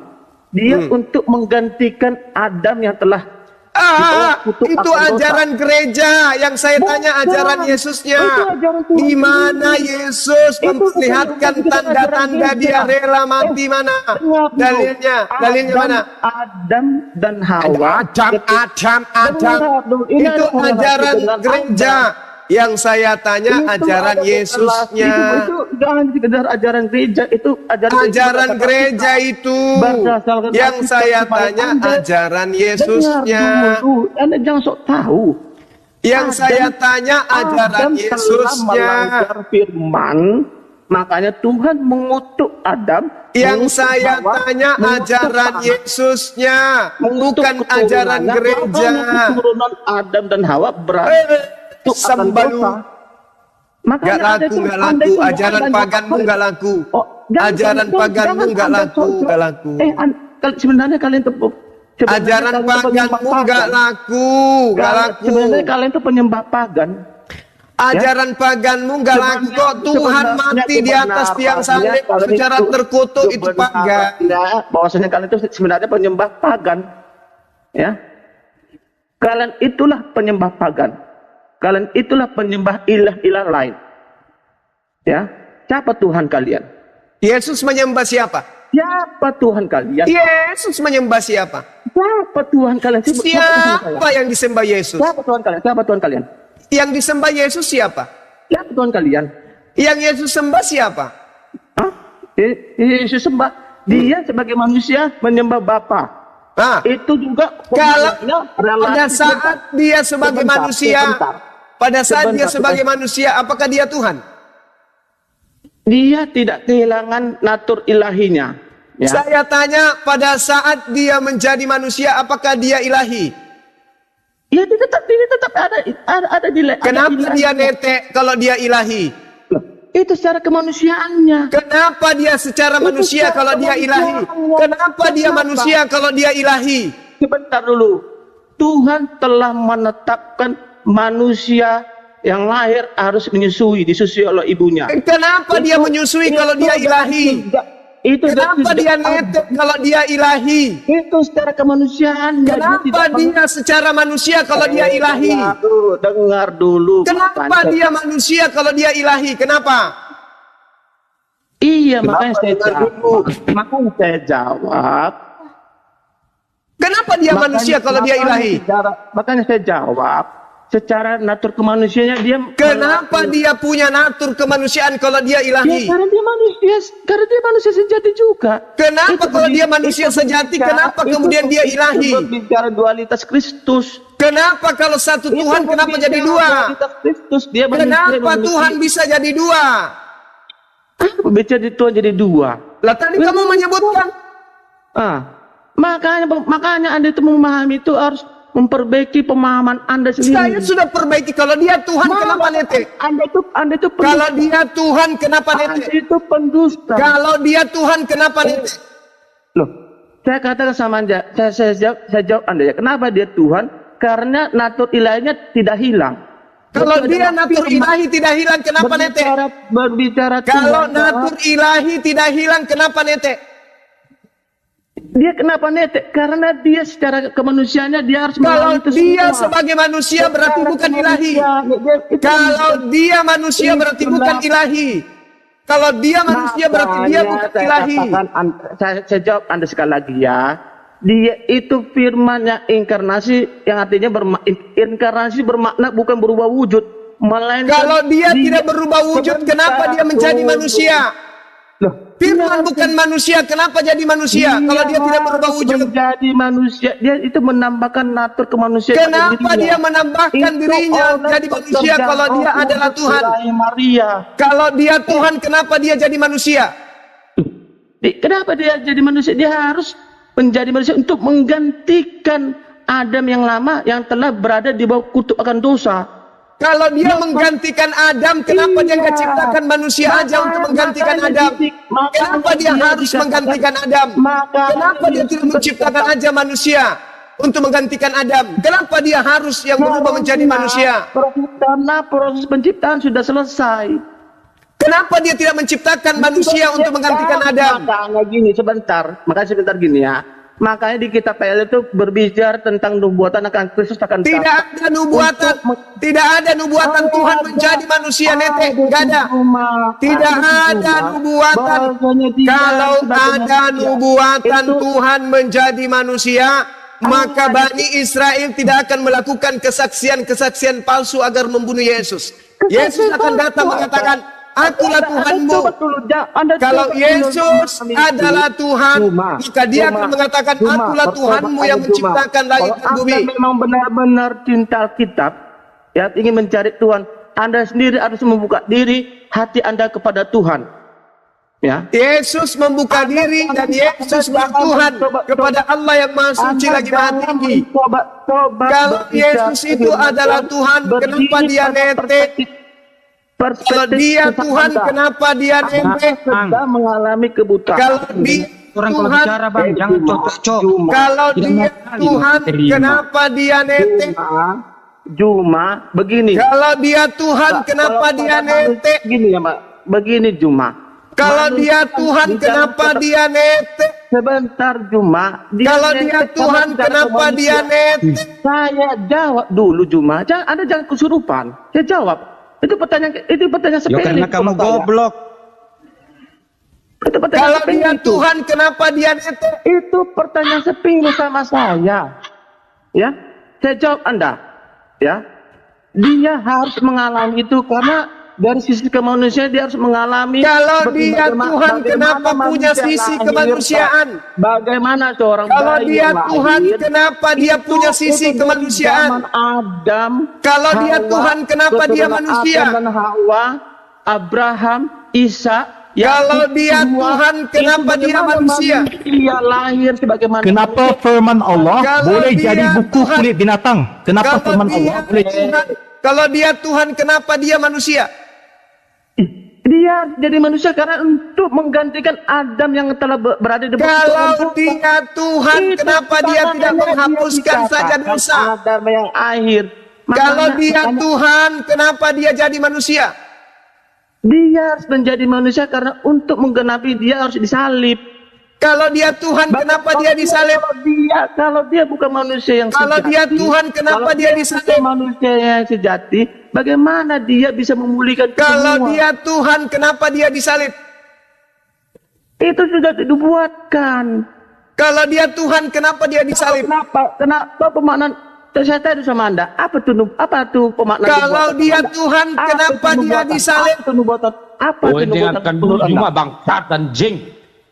Speaker 5: Dia untuk menggantikan Adam yang telah
Speaker 2: itu ajaran gereja. Yang saya tanya ajaran Yesusnya. Di mana Yesus memperlihatkan tanda-tanda dia rela mati? Mana dalilnya? Dalilnya mana?
Speaker 5: Adam dan Hawa.
Speaker 2: Adam. Itu ajaran gereja. Yang saya tanya ajaran Yesusnya.
Speaker 5: Itu jangan sekedar ajaran gereja, itu
Speaker 2: ajaran gereja itu. Yang saya tanya ajaran Yesusnya.
Speaker 5: Anda jangan sok tahu.
Speaker 2: Yang saya tanya ajaran Yesusnya.
Speaker 5: Firman, makanya Tuhan mengutuk Adam.
Speaker 2: Yang saya tanya ajaran Yesusnya, bukan ajaran gereja.
Speaker 5: Keturunan Adam dan Hawa berada.
Speaker 2: Sembalu. Gak laku. Ajaran paganmu gak laku. Ajaran paganmu gak laku.
Speaker 5: Sebenarnya kalian tuh
Speaker 2: ajaran paganmu gak laku.
Speaker 5: Sebenarnya kalian tuh penyembah pagan.
Speaker 2: Ajaran paganmu gak laku kok. Tuhan mati di atas tiang salib secara terkutuk, itu pagan.
Speaker 5: Bahwasanya kalian itu sebenarnya penyembah pagan. Ya. Kalian itulah penyembah pagan. Kalian itulah penyembah ilah-ilah lain. Ya, siapa Tuhan kalian?
Speaker 2: Yesus menyembah siapa?
Speaker 5: Siapa Tuhan kalian?
Speaker 2: Yesus menyembah siapa?
Speaker 5: Siapa Tuhan kalian?
Speaker 2: Siapa yang disembah Yesus?
Speaker 5: Siapa Tuhan kalian? Siapa Tuhan kalian?
Speaker 2: Yang disembah Yesus siapa?
Speaker 5: Siapa Tuhan kalian?
Speaker 2: Yang Yesus sembah siapa?
Speaker 5: Hah? Yesus sembah. Dia sebagai manusia menyembah Bapa.
Speaker 2: Nah,
Speaker 5: Itu juga
Speaker 2: kalau
Speaker 5: pemahamannya
Speaker 2: pada saat dia sebagai manusia, pada saat dia sebagai manusia, apakah dia Tuhan?
Speaker 5: dia tidak kehilangan natur ilahinya. Ya.
Speaker 2: Saya tanya, pada saat dia menjadi manusia, apakah dia ilahi?
Speaker 5: Ya, dia tetap ada di
Speaker 2: Kenapa dia netek kalau dia ilahi?
Speaker 5: Itu secara kemanusiaannya.
Speaker 2: Kenapa dia secara manusia kalau dia ilahi? Kenapa dia manusia kalau dia ilahi?
Speaker 5: Sebentar dulu. Tuhan telah menetapkan manusia yang lahir harus disusui oleh ibunya.
Speaker 2: Kenapa dia menyusui kalau dia ilahi? Kenapa dia netek kalau dia ilahi?
Speaker 5: Itu secara kemanusiaannya.
Speaker 2: Kenapa dia secara manusia kalau dia ilahi?
Speaker 5: Dengar dulu.
Speaker 2: Kenapa dia manusia kalau dia ilahi? Kenapa?
Speaker 5: Iya, makanya saya jawab.
Speaker 2: Kenapa dia manusia kalau dia ilahi?
Speaker 5: Makanya saya jawab. Secara natur kemanusiaannya dia.
Speaker 2: Kenapa dia punya natur kemanusiaan kalau dia ilahi?
Speaker 5: Ya, karena dia manusia sejati juga.
Speaker 2: Kenapa kalau dia manusia sejati, kenapa kemudian dia ilahi?
Speaker 5: Berbicara dualitas Kristus.
Speaker 2: Kenapa kalau satu Tuhan, kenapa jadi dua?
Speaker 5: Kristus, dia
Speaker 2: Kenapa Tuhan bisa jadi dua?
Speaker 5: Berbicara Tuhan jadi dua.
Speaker 2: Lah tadi kamu menyebutkan.
Speaker 5: Makanya Anda itu memahami itu harus memperbaiki pemahaman Anda sendiri.
Speaker 2: Saya sudah perbaiki. Kalau dia Tuhan, kenapa netek?
Speaker 5: Anda itu pendusta.
Speaker 2: Kalau dia Tuhan, kenapa
Speaker 5: Anda
Speaker 2: netek?
Speaker 5: itu pendusta.
Speaker 2: Kalau dia Tuhan, kenapa netek?
Speaker 5: Loh, saya katakan sama Anda, saya jawab Anda ya. Kenapa dia Tuhan? Karena natur ilahinya tidak hilang.
Speaker 2: Kalau dia natur ilahi tidak hilang, kenapa netek?
Speaker 5: Berbicara
Speaker 2: Kalau natur ilahi tidak hilang, kenapa netek?
Speaker 5: Dia kenapa netek? Karena dia secara kemanusiaannya dia harus.
Speaker 2: Kalau dia sebagai manusia berarti bukan ilahi. Kalau dia manusia berarti bukan ilahi. Kalau dia manusia berarti dia bukan ilahi.
Speaker 5: Saya jawab Anda sekali lagi ya. Dia itu firman-nya inkarnasi, yang artinya inkarnasi bermakna bukan berubah wujud, melainkan
Speaker 2: kalau dia tidak berubah wujud, kenapa dia menjadi manusia? Firman bukan manusia, kenapa jadi manusia? Kalau dia tidak berubah wujud,
Speaker 5: menjadi manusia, dia itu menambahkan natur kemanusiaan.
Speaker 2: Kenapa dia menambahkan dirinya jadi manusia kalau dia adalah Tuhan?
Speaker 5: Maria.
Speaker 2: Kalau dia Tuhan, kenapa dia jadi manusia?
Speaker 5: Kenapa dia jadi manusia? Dia harus menjadi manusia untuk menggantikan Adam yang lama yang telah berada di bawah kutuk akan dosa.
Speaker 2: Kalau dia menggantikan Adam, kenapa dia nggak ciptakan manusia aja untuk menggantikan Adam? Kenapa dia harus menggantikan Adam? Kenapa dia tidak menciptakan aja manusia untuk menggantikan Adam? Kenapa dia harus yang berubah menjadi manusia?
Speaker 5: Karena proses penciptaan sudah selesai.
Speaker 2: Kenapa dia tidak menciptakan manusia untuk menggantikan Adam?
Speaker 5: Makanya gini sebentar, gini ya. Makanya di kitab PL itu berbicara tentang nubuatan akan Kristus akan datang.
Speaker 2: Tidak ada nubuatan, tidak ada nubuatan Tuhan menjadi manusia netek, enggak ada. Tidak ada nubuatan. Kalau ada nubuatan Tuhan menjadi manusia, maka Bani Israel tidak akan melakukan kesaksian-kesaksian palsu agar membunuh Yesus. Yesus akan datang mengatakan, Akulah Tuhanmu. Kalau Yesus adalah Tuhan, maka dia akan mengatakan, Akulah Tuhanmu yang menciptakan langit dan bumi.
Speaker 5: Anda memang benar-benar cinta Alkitab, ya, ingin mencari Tuhan, Anda sendiri harus membuka diri hati Anda kepada Tuhan. Ya.
Speaker 2: Yesus membuka diri dan Yesus bertuhan kepada Allah yang Maha Suci lagi Maha Tinggi. Kalau Yesus itu adalah Tuhan, kenapa dia netek? Kalau dia Tuhan, kenapa dia netek?
Speaker 5: Sedang mengalami kebutaan.
Speaker 2: Kalau dia Tuhan,
Speaker 9: jangan cocok.
Speaker 2: Kalau dia Tuhan, kenapa dia netek?
Speaker 5: Juma, begini.
Speaker 2: Kalau dia Tuhan, kenapa dia netek?
Speaker 5: Begini ya, Pak. Begini Juma.
Speaker 2: Kalau dia Tuhan, kenapa dia netek?
Speaker 5: sebentar Juma.
Speaker 2: Kalau dia Tuhan, kenapa dia netek?
Speaker 5: Saya jawab dulu Juma. Anda jangan kesurupan. Saya jawab. Itu pertanyaan sepele.
Speaker 6: Karena kamu goblok.
Speaker 5: Itu pertanyaan
Speaker 2: Kalau
Speaker 5: sepele
Speaker 2: dia
Speaker 5: itu.
Speaker 2: Tuhan, kenapa dia netek?
Speaker 5: Itu pertanyaan sepele sama saya. Ya, saya jawab Anda. Ya, dia harus mengalami itu karena dari sisi kemanusiaan dia harus mengalami.
Speaker 2: Kalau dia Tuhan, kenapa punya sisi kemanusiaan?
Speaker 5: Bagaimana seorang
Speaker 2: Kalau
Speaker 5: bayi
Speaker 2: dia
Speaker 5: yang
Speaker 2: Tuhan,
Speaker 5: lahir,
Speaker 2: kenapa dia punya sisi
Speaker 5: itu
Speaker 2: kemanusiaan?
Speaker 5: zaman Adam.
Speaker 2: Kalau dia
Speaker 5: Hawa,
Speaker 2: Tuhan, kenapa dia
Speaker 5: keturunan
Speaker 2: manusia?
Speaker 5: Adam dan Hawa, Abraham, Isa.
Speaker 2: Kalau dia Tuhan, kenapa dia manusia?
Speaker 5: Dia lahir sebagaimana.
Speaker 9: Kenapa firman Allah
Speaker 2: Kalau
Speaker 9: boleh
Speaker 2: dia
Speaker 9: jadi buku
Speaker 2: Tuhan-
Speaker 9: kulit binatang? Kenapa firman Allah boleh?
Speaker 2: Kalau dia Tuhan, kenapa dia manusia?
Speaker 5: Dia jadi manusia karena untuk menggantikan Adam yang telah berada di bawah
Speaker 2: Kalau dia Tuhan, kenapa dia tidak menghapuskan saja dosa?
Speaker 5: Adam yang akhir.
Speaker 2: Kalau
Speaker 5: Makanya-
Speaker 2: dia Tuhan, kenapa dia jadi manusia?
Speaker 5: Dia harus menjadi manusia karena untuk menggenapi dia harus disalib.
Speaker 2: Kalau dia Tuhan, kenapa dia disalib?
Speaker 5: Kalau dia bukan manusia yang
Speaker 2: Kalau
Speaker 5: sejati,
Speaker 2: dia Tuhan, kenapa
Speaker 5: kalau
Speaker 2: dia disalib?
Speaker 5: bukan manusia yang sejati, bagaimana dia bisa memulihkan
Speaker 2: Kalau
Speaker 5: semua?
Speaker 2: dia Tuhan, kenapa dia disalib?
Speaker 5: Itu sudah dibuatkan.
Speaker 2: Kalau dia Tuhan, kenapa dia disalib?
Speaker 5: Kenapa pemaknaan? Saya tanya sama Anda, apa tuh pemaknaan?
Speaker 2: Kalau
Speaker 5: nubuatan
Speaker 2: dia
Speaker 5: Anda?
Speaker 2: Tuhan,
Speaker 5: Apa
Speaker 2: kenapa
Speaker 5: itu
Speaker 2: dia
Speaker 5: nubuatan?
Speaker 2: disalib?
Speaker 5: Apa itu nubuatan? Apa itu nubuatan
Speaker 6: dengarkan dulu
Speaker 5: menurut
Speaker 6: cuma
Speaker 5: Anda?
Speaker 6: bangsat dan jing.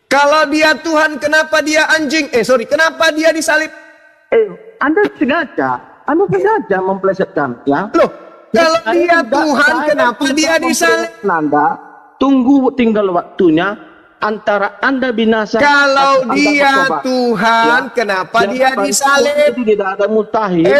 Speaker 2: Kalau dia Tuhan, kenapa dia anjing? Kenapa dia disalib?
Speaker 5: Anda sengaja memplesetkan, ya?
Speaker 2: Loh, kalau
Speaker 5: Saya
Speaker 2: dia
Speaker 5: tidak-
Speaker 2: Tuhan,
Speaker 5: saya
Speaker 2: kenapa
Speaker 5: tidak
Speaker 2: dia disalib?
Speaker 5: memperingatkan Anda, tunggu tinggal waktunya antara Anda binasa.
Speaker 2: Kalau
Speaker 5: atau Anda
Speaker 2: dia
Speaker 5: bertobat.
Speaker 2: Tuhan, kenapa dia
Speaker 5: Jangan
Speaker 2: disalib?
Speaker 5: Itu tidak ada mustahil. Ya,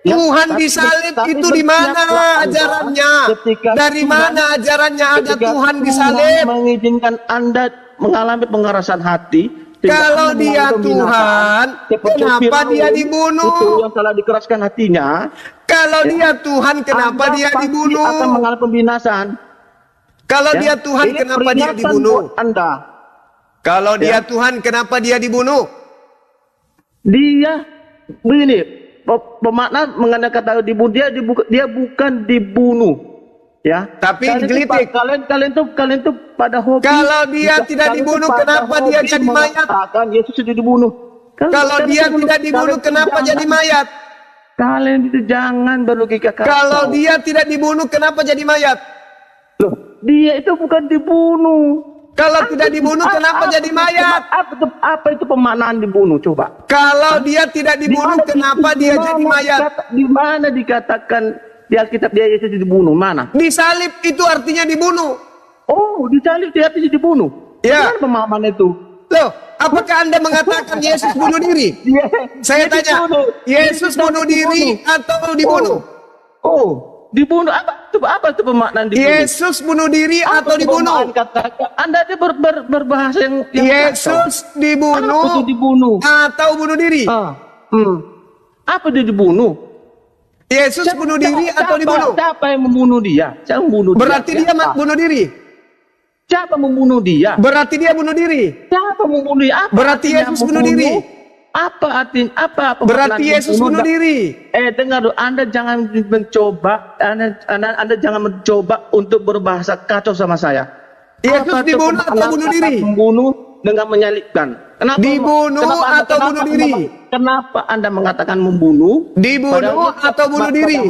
Speaker 2: Tuhan
Speaker 5: tapi-
Speaker 2: disalib
Speaker 5: tapi
Speaker 2: itu di mana
Speaker 5: bersiaplah Anda
Speaker 2: ajarannya?
Speaker 5: ketika
Speaker 2: Dari
Speaker 5: Tuhan-
Speaker 2: mana ajarannya ada
Speaker 5: ketika
Speaker 2: Tuhan
Speaker 5: Tuhan
Speaker 2: disalib?
Speaker 5: mengizinkan Anda mengalami pengerasan hati. sehingga
Speaker 2: Kalau
Speaker 5: Anda
Speaker 2: dia
Speaker 5: mengalami
Speaker 2: Tuhan,
Speaker 5: pembinasaan, seperti
Speaker 2: kenapa
Speaker 5: Firaun
Speaker 2: dia dibunuh?
Speaker 5: Itu yang telah dikeraskan hatinya.
Speaker 2: Kalau dia Tuhan, kenapa
Speaker 5: Anda
Speaker 2: dia
Speaker 5: pasti
Speaker 2: dibunuh?
Speaker 5: akan mengalami pembinasaan.
Speaker 2: Kalau
Speaker 5: Ya.
Speaker 2: dia Tuhan,
Speaker 5: Ini
Speaker 2: kenapa dia
Speaker 5: peringatan
Speaker 2: dibunuh?
Speaker 5: buat Anda.
Speaker 2: Kalau dia
Speaker 5: Ya.
Speaker 2: Tuhan, kenapa dia dibunuh?
Speaker 5: Dia begini, pemakna mengenai kata dibunuh, dia bukan dibunuh, ya.
Speaker 2: Tapi
Speaker 5: Kalian itu-
Speaker 2: digelitik.
Speaker 5: Kalian tuh pada hobi.
Speaker 2: Kalau dia tidak
Speaker 5: kalian
Speaker 2: dibunuh,
Speaker 5: tuh pada
Speaker 2: kenapa dia
Speaker 5: hobi
Speaker 2: jadi mayat?
Speaker 5: mengatakan Yesus sudah dibunuh.
Speaker 2: Kalau dia tidak dibunuh, kenapa jadi mayat?
Speaker 5: Kalian itu jangan berlogika kacau.
Speaker 2: Kalau dia tidak dibunuh, kenapa jadi mayat?
Speaker 5: Loh, dia itu bukan dibunuh.
Speaker 2: Kalau tidak dibunuh, kenapa jadi mayat?
Speaker 5: Apa itu pemaknaan dibunuh? Coba.
Speaker 2: Kalau dia tidak dibunuh, kenapa dia jadi mayat?
Speaker 5: Di mana dikatakan di Alkitab dia Yesus dibunuh? Mana?
Speaker 2: Disalib itu artinya dibunuh.
Speaker 5: Oh, disalib dia Yesus dibunuh.
Speaker 2: Ya.
Speaker 5: Bagaimana pemahaman itu?
Speaker 2: Loh, apakah Anda mengatakan Yesus bunuh diri? Saya
Speaker 5: Dia
Speaker 2: tanya,
Speaker 5: dibunuh.
Speaker 2: Yesus bunuh diri atau dibunuh?
Speaker 5: Oh, dibunuh apa itu pemaknaan dibunuh?
Speaker 2: Yesus bunuh diri atau dibunuh?
Speaker 5: Anda aja berbahasa yang
Speaker 2: Yesus
Speaker 5: kacau. Apa
Speaker 2: dibunuh
Speaker 5: itu dibunuh?
Speaker 2: atau bunuh diri?
Speaker 5: Apa dia dibunuh?
Speaker 2: Yesus bunuh diri atau dibunuh?
Speaker 5: Siapa yang membunuh dia? Siapa yang membunuh
Speaker 2: Berarti dia
Speaker 5: Siapa?
Speaker 2: bunuh diri.
Speaker 5: Siapa membunuh dia?
Speaker 2: Berarti dia bunuh diri.
Speaker 5: Siapa membunuh dia? Apa
Speaker 2: Berarti
Speaker 5: artinya
Speaker 2: Yesus bunuh diri.
Speaker 5: Apa artinya? Apa
Speaker 2: Berarti Yesus bunuh diri.
Speaker 5: Dengar dulu, Anda jangan mencoba, Anda jangan mencoba untuk berbahasa kacau sama saya.
Speaker 2: Yesus
Speaker 5: Apa itu
Speaker 2: dibunuh atau
Speaker 5: pemaknaan
Speaker 2: bunuh
Speaker 5: kata
Speaker 2: diri?
Speaker 5: Membunuh dengan menyalibkan. Kenapa?
Speaker 2: Dibunuh atau bunuh diri?
Speaker 5: Kenapa Anda mengatakan membunuh?
Speaker 2: Dibunuh atau bunuh diri?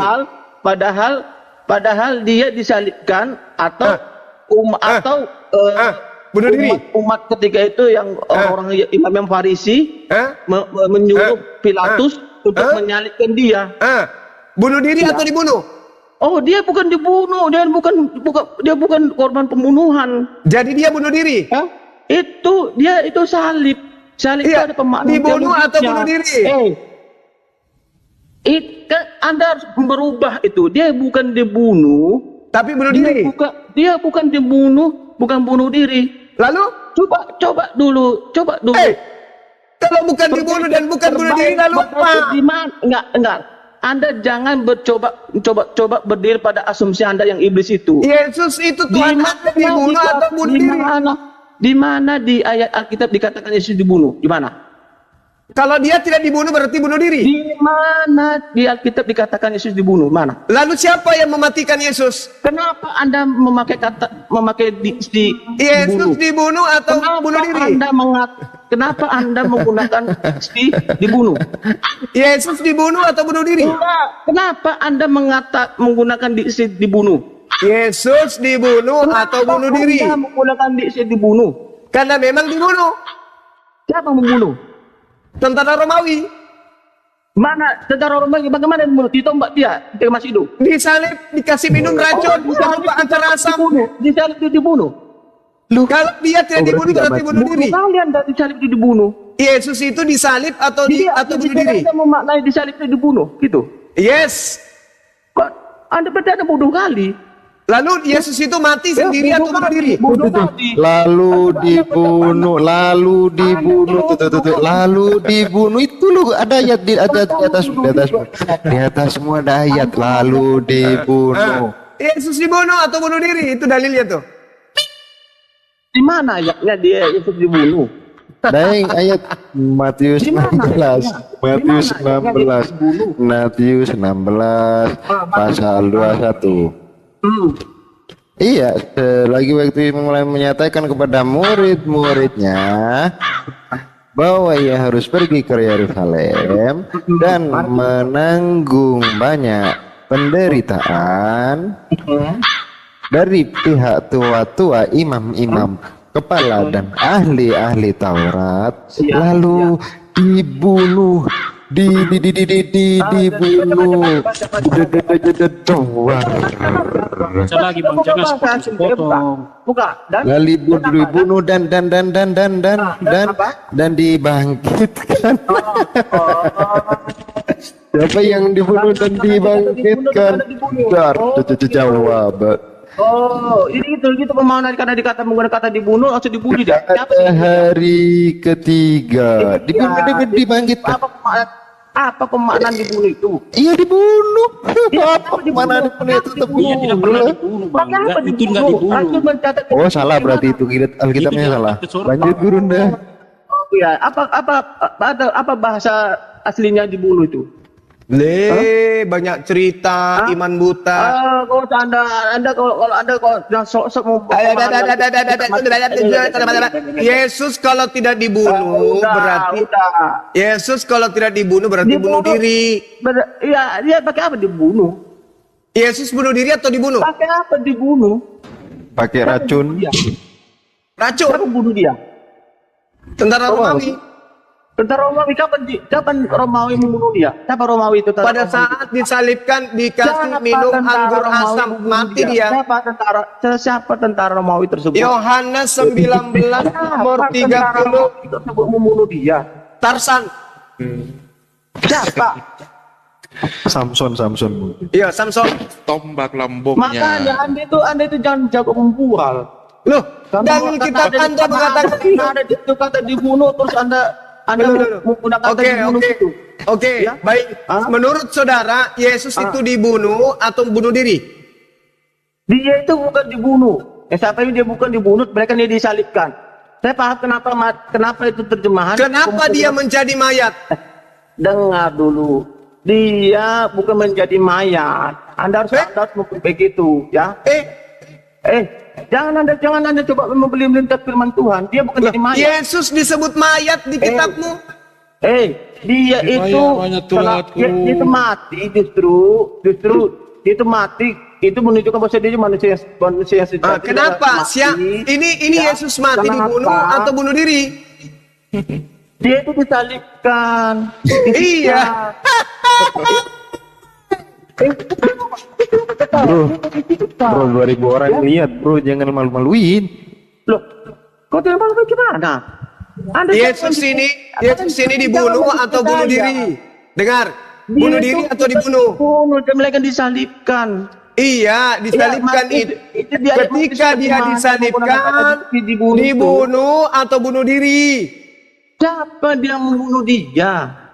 Speaker 5: Padahal dia disalibkan atau
Speaker 2: bunuh diri.
Speaker 5: Umat ketika itu yang orang imam yang Farisi menyuruh Pilatus untuk menyalibkan dia.
Speaker 2: Bunuh diri atau dibunuh?
Speaker 5: Oh, dia bukan dibunuh, dia bukan korban pembunuhan.
Speaker 2: Jadi dia bunuh diri.
Speaker 5: Itu salib. Salib itu
Speaker 2: Iya,
Speaker 5: ada pemaknaan
Speaker 2: dibunuh
Speaker 5: teologisnya.
Speaker 2: atau bunuh diri?
Speaker 5: Anda harus berubah itu. Dia bukan dibunuh,
Speaker 2: tapi bunuh diri.
Speaker 5: Dia bukan dibunuh, bukan bunuh diri.
Speaker 2: Lalu
Speaker 5: coba dulu.
Speaker 2: Kalau bukan dibunuh dan bukan bunuh diri, lalu apa?
Speaker 5: Di mana? Enggak. Anda jangan coba berdiri pada asumsi Anda yang iblis itu.
Speaker 2: Yesus itu Tuhan Anda dibunuh atau bunuh diri?
Speaker 5: Di mana di ayat Alkitab dikatakan Yesus dibunuh? Di mana?
Speaker 2: Kalau dia tidak dibunuh berarti bunuh diri.
Speaker 5: Di mana di Alkitab dikatakan Yesus dibunuh? Mana?
Speaker 2: Lalu siapa yang mematikan Yesus?
Speaker 5: Kenapa Anda memakai
Speaker 2: Yesus dibunuh atau bunuh diri?
Speaker 5: Kenapa Anda menggunakan dibunuh?
Speaker 2: Yesus dibunuh atau bunuh diri?
Speaker 5: Kenapa Anda menggunakan dibunuh?
Speaker 2: Yesus dibunuh atau bunuh diri?
Speaker 5: Anda menggunakan dibunuh?
Speaker 2: Karena memang dibunuh.
Speaker 5: Siapa membunuh?
Speaker 2: Tentara Romawi.
Speaker 5: Mana tentara Romawi? Bagaimana membunuh? Ditombak dia masih hidup.
Speaker 2: Disalib, dikasih minum racun, disalib antara asam.
Speaker 5: Disalib itu dibunuh.
Speaker 2: Kalau dia tidak dibunuh berarti bunuh diri.
Speaker 5: Kalian dari disalib itu dibunuh.
Speaker 2: Yesus itu disalib atau bunuh diri?
Speaker 5: Anda memaknai disalib itu dibunuh, gitu.
Speaker 2: Yes.
Speaker 5: Kok Anda berarti Anda bodoh kali.
Speaker 2: Lalu Yesus itu mati sendiri atau bunuh diri?
Speaker 7: Lalu dibunuh, lalu dibunuh itu lu ada ayat di atasmu ada ayat lalu dibunuh.
Speaker 2: Yesus dibunuh atau bunuh diri itu dalilnya tuh.
Speaker 5: Di mana ayatnya dia Yesus dibunuh?
Speaker 7: Daeng ayat Matius 16 pasal 21. Iya, lagi waktu mulai menyatakan kepada murid-muridnya bahwa ia harus pergi ke Yerusalem dan menanggung banyak penderitaan dari pihak tua-tua, imam-imam, kepala dan ahli-ahli Taurat, lalu dibunuh, dibunuh.
Speaker 6: Lagi Bang, jangan potong.
Speaker 7: Lalu dibunuh dan dibangkitkan. Siapa yang dibunuh dan dibangkitkan? Jawab.
Speaker 5: Oh, ini gitu pemahaman karena dikata menggunakan kata dibunuh atau dibunuh dia.
Speaker 7: Hari ketiga dibangkitkan.
Speaker 5: Apa pemaknaan dibunuh itu?
Speaker 7: Iya dibunuh. Apa pemaknaan dibunuh itu tetap
Speaker 6: Iya tidak pernah dibunuh Bang. Itu enggak dibunuh.
Speaker 7: Oh salah berarti itu Alkitabnya salah. Lanjut guru dah.
Speaker 5: Oh iya, apa bahasa aslinya dibunuh itu?
Speaker 2: Banyak cerita iman buta.
Speaker 5: Kalau Anda sok mau
Speaker 2: Yesus kalau tidak dibunuh berarti Yesus kalau tidak dibunuh berarti bunuh diri.
Speaker 5: Iya, dia pakai apa dibunuh?
Speaker 2: Yesus bunuh diri atau dibunuh?
Speaker 5: Pakai apa dibunuh?
Speaker 7: Pakai racun.
Speaker 2: Racun.
Speaker 5: Siapa bunuh dia?
Speaker 2: Tentara Romawi.
Speaker 5: Tentara Romawi kapan Romawi membunuh dia? Siapa Romawi itu?
Speaker 2: Pada saat disalibkan dikasih minum anggur asam mati dia.
Speaker 5: Siapa tentara Romawi tersebut?
Speaker 2: Yohanes 19 nomor 30
Speaker 5: tersebut membunuh dia.
Speaker 2: Tarsan.
Speaker 5: Siapa?
Speaker 7: Samson.
Speaker 2: Iya, Samson.
Speaker 8: Tombak lambungnya.
Speaker 5: Makanya Anda itu jangan jago membual.
Speaker 2: Loh, dan kitab Anda mengatakan
Speaker 5: ada itu kata dibunuh terus Anda menggunakan itu.
Speaker 2: Oke,
Speaker 5: ya?
Speaker 2: Baik. Menurut saudara, Yesus itu dibunuh atau bunuh diri?
Speaker 5: Dia itu bukan dibunuh. Siapa yang dia bukan dibunuh, mereka dia disalibkan. Saya paham kenapa itu terjemahan.
Speaker 2: Kenapa dia menjadi mayat?
Speaker 5: Dengar dulu. Dia bukan menjadi mayat. Anda harus begitu, ya. Jangan anda coba membeli firman Tuhan. Dia bukan jadi mayat.
Speaker 2: Yesus disebut mayat di kitabmu.
Speaker 5: Dia itu mati justru itu mati itu menunjukkan bahwa dia manusia sejati.
Speaker 2: Kenapa? Ini Yesus mati dibunuh atau bunuh diri?
Speaker 5: Dia itu disalibkan.
Speaker 2: Iya.
Speaker 7: Bro, 2000 orang lihat, bro, jangan malu-maluin.
Speaker 5: Loh, kau tidak malu gimana?
Speaker 2: Yesus ini dibunuh atau bunuh diri? Dengar, bunuh diri atau dibunuh?
Speaker 5: Mereka disalibkan.
Speaker 2: Iya, disalibkan itu. Ketika dia disalibkan, dibunuh atau bunuh diri?
Speaker 5: Siapa dia membunuh dia?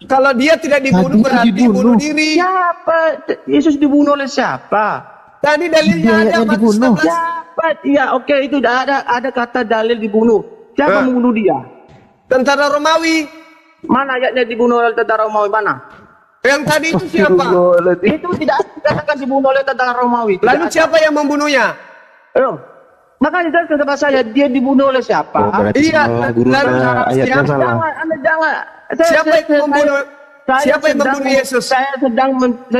Speaker 2: Kalau dia tidak dibunuh berarti bunuh diri.
Speaker 5: Siapa? Yesus dibunuh oleh siapa?
Speaker 2: Tadi dalilnya ada
Speaker 9: Dia dibunuh.
Speaker 2: 14.
Speaker 5: Siapa? Ya, oke, itu ada kata dalil dibunuh. Siapa membunuh dia?
Speaker 2: Tentara Romawi.
Speaker 5: Mana ayatnya dibunuh oleh tentara Romawi mana?
Speaker 2: Yang tadi itu siapa?
Speaker 5: Itu tidak dikatakan dibunuh oleh tentara Romawi. Tidak
Speaker 2: Lalu
Speaker 5: ada.
Speaker 2: siapa yang membunuhnya?
Speaker 5: Ayo. Makanya saya kata saya, dia dibunuh oleh siapa?
Speaker 1: Berarti
Speaker 2: Iya,
Speaker 1: salah guru
Speaker 2: lalu
Speaker 1: ayatnya
Speaker 2: siapa?
Speaker 1: salah.
Speaker 5: Anda jangan.
Speaker 2: Siapa yang membunuh? Siapa yang membunuh Yesus?
Speaker 5: Saya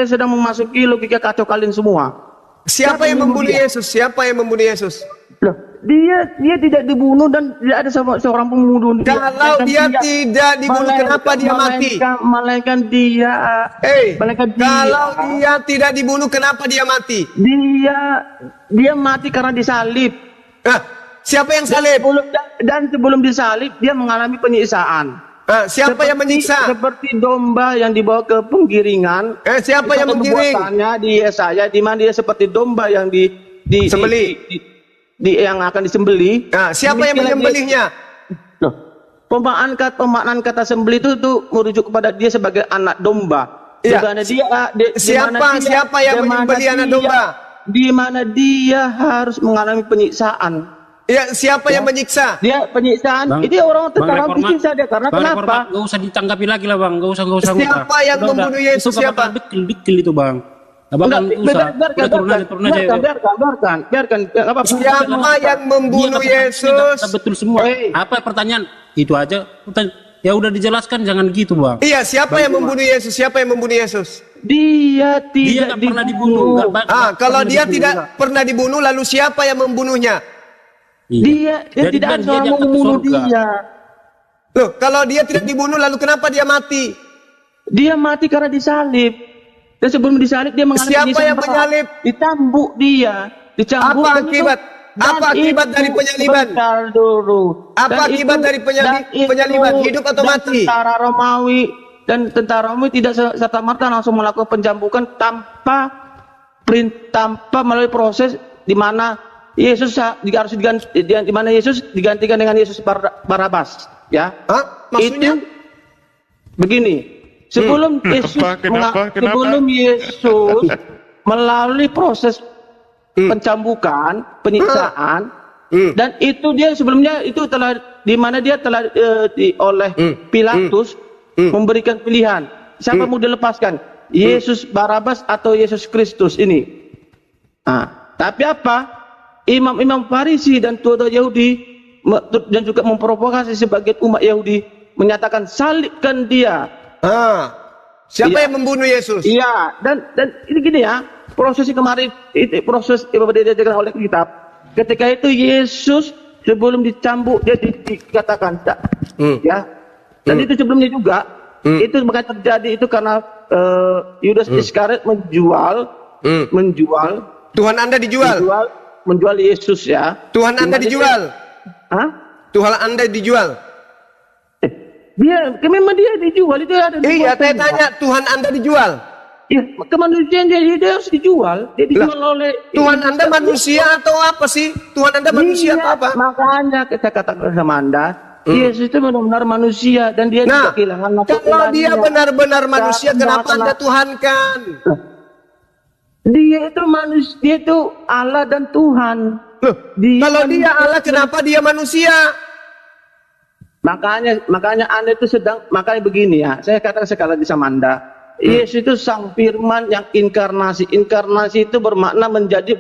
Speaker 5: sedang memasuki logika kacau kalian semua.
Speaker 2: Siapa yang membunuh Yesus? Siapa yang membunuh Yesus?
Speaker 5: Loh, dia tidak dibunuh dan tidak ada seorang pembunuh.
Speaker 2: Kalau dia tidak dibunuh, kenapa dia mati?
Speaker 5: Malaikat dia.
Speaker 2: Kalau dia tidak dibunuh, kenapa dia mati?
Speaker 5: Dia mati karena disalib.
Speaker 2: Siapa yang salib?
Speaker 5: Dan sebelum disalib, dia mengalami penyiksaan.
Speaker 2: Siapa yang menyiksa?
Speaker 5: Seperti domba yang dibawa ke penggiringan.
Speaker 2: Siapa yang menggiring?
Speaker 5: Di Yesaya, di mana dia seperti domba yang
Speaker 2: Sembelih.
Speaker 5: yang akan disembelih.
Speaker 2: Siapa yang menyembelihnya?
Speaker 5: Pemaknaan kata sembelih itu merujuk kepada dia sebagai anak domba.
Speaker 2: Iya.
Speaker 5: Siapa
Speaker 2: yang menyembelih anak domba?
Speaker 5: Di mana dia harus mengalami penyiksaan.
Speaker 2: Ya, siapa yang menyiksa?
Speaker 5: Dia penyiksaan. Itu orang tentara disiksa dia karena kenapa?
Speaker 6: Gak usah ditanggapi lagi lah bang, gak usah.
Speaker 2: Siapa yang membunuh Yesus? Siapa?
Speaker 6: Dikil itu bang. Biarkan.
Speaker 2: Siapa yang membunuh Yesus?
Speaker 6: Betul semua. Apa pertanyaan? Itu aja. Ya udah dijelaskan, jangan gitu bang.
Speaker 2: Iya, siapa yang membunuh Yesus? Siapa yang membunuh Yesus?
Speaker 5: Dia tidak
Speaker 6: pernah dibunuh.
Speaker 2: Kalau dia tidak pernah dibunuh, lalu siapa yang membunuhnya?
Speaker 5: Dia tidak ada yang membunuh dia.
Speaker 2: Loh, kalau dia tidak dibunuh, lalu kenapa dia mati?
Speaker 5: Dia mati karena disalib. Dan sebelum disalib dia mengalami
Speaker 2: siapa yang menyalib?
Speaker 5: Dicambuk dia. Dicambuk.
Speaker 2: Apa akibat? Apa akibat dari penyaliban? Apa akibat dari penyaliban? Hidup atau mati?
Speaker 5: Tentara Romawi tidak serta-merta langsung melakukan penjambukan tanpa melalui proses di mana Yesus harus diganti, di mana Yesus digantikan dengan Yesus Barabas, ya.
Speaker 2: Maksudnya?
Speaker 5: Itu begini, sebelum Yesus melalui proses pencambukan, penyiksaan, dan itu dia sebelumnya itu telah di mana dia telah oleh Pilatus memberikan pilihan, siapa mau dilepaskan, Yesus Barabas atau Yesus Kristus ini. Tapi apa? Imam-imam Farisi dan tua-tua Yahudi dan juga memprovokasi sebagian umat Yahudi menyatakan salibkan dia.
Speaker 2: Siapa yang membunuh Yesus?
Speaker 5: Iya, dan ini gini ya, proses kemarin itu proses yang diajarkan oleh kitab. Ketika itu Yesus sebelum dicambuk dia dikatakan ya. Dan itu sebelumnya juga itu bakal terjadi itu karena Yudas Iskariot menjual
Speaker 2: Tuhan Anda
Speaker 5: menjual Yesus ya.
Speaker 2: Tuhan Anda dijual. Tuhan Anda dijual.
Speaker 5: Memang dia dijual itu ada.
Speaker 2: Iya, saya tanya Tuhan Anda dijual.
Speaker 5: Iya, kemanusiaan dia harus dijual. Dia dijual oleh
Speaker 2: Tuhan Anda manusia atau apa sih? Tuhan Anda manusia atau apa?
Speaker 5: Makanya kita katakan sama Anda, Yesus itu benar-benar manusia dan dia tidak kehilangan
Speaker 2: kalau dia benar-benar manusia, kenapa Anda tuhankan?
Speaker 5: Dia itu manusia, dia itu Allah dan Tuhan.
Speaker 2: Kalau dia Allah, kenapa dia manusia?
Speaker 5: Makanya Anda itu makanya begini ya. Saya katakan sekali lagi sama Anda. Yesus itu sang firman yang inkarnasi. Inkarnasi itu bermakna menjadi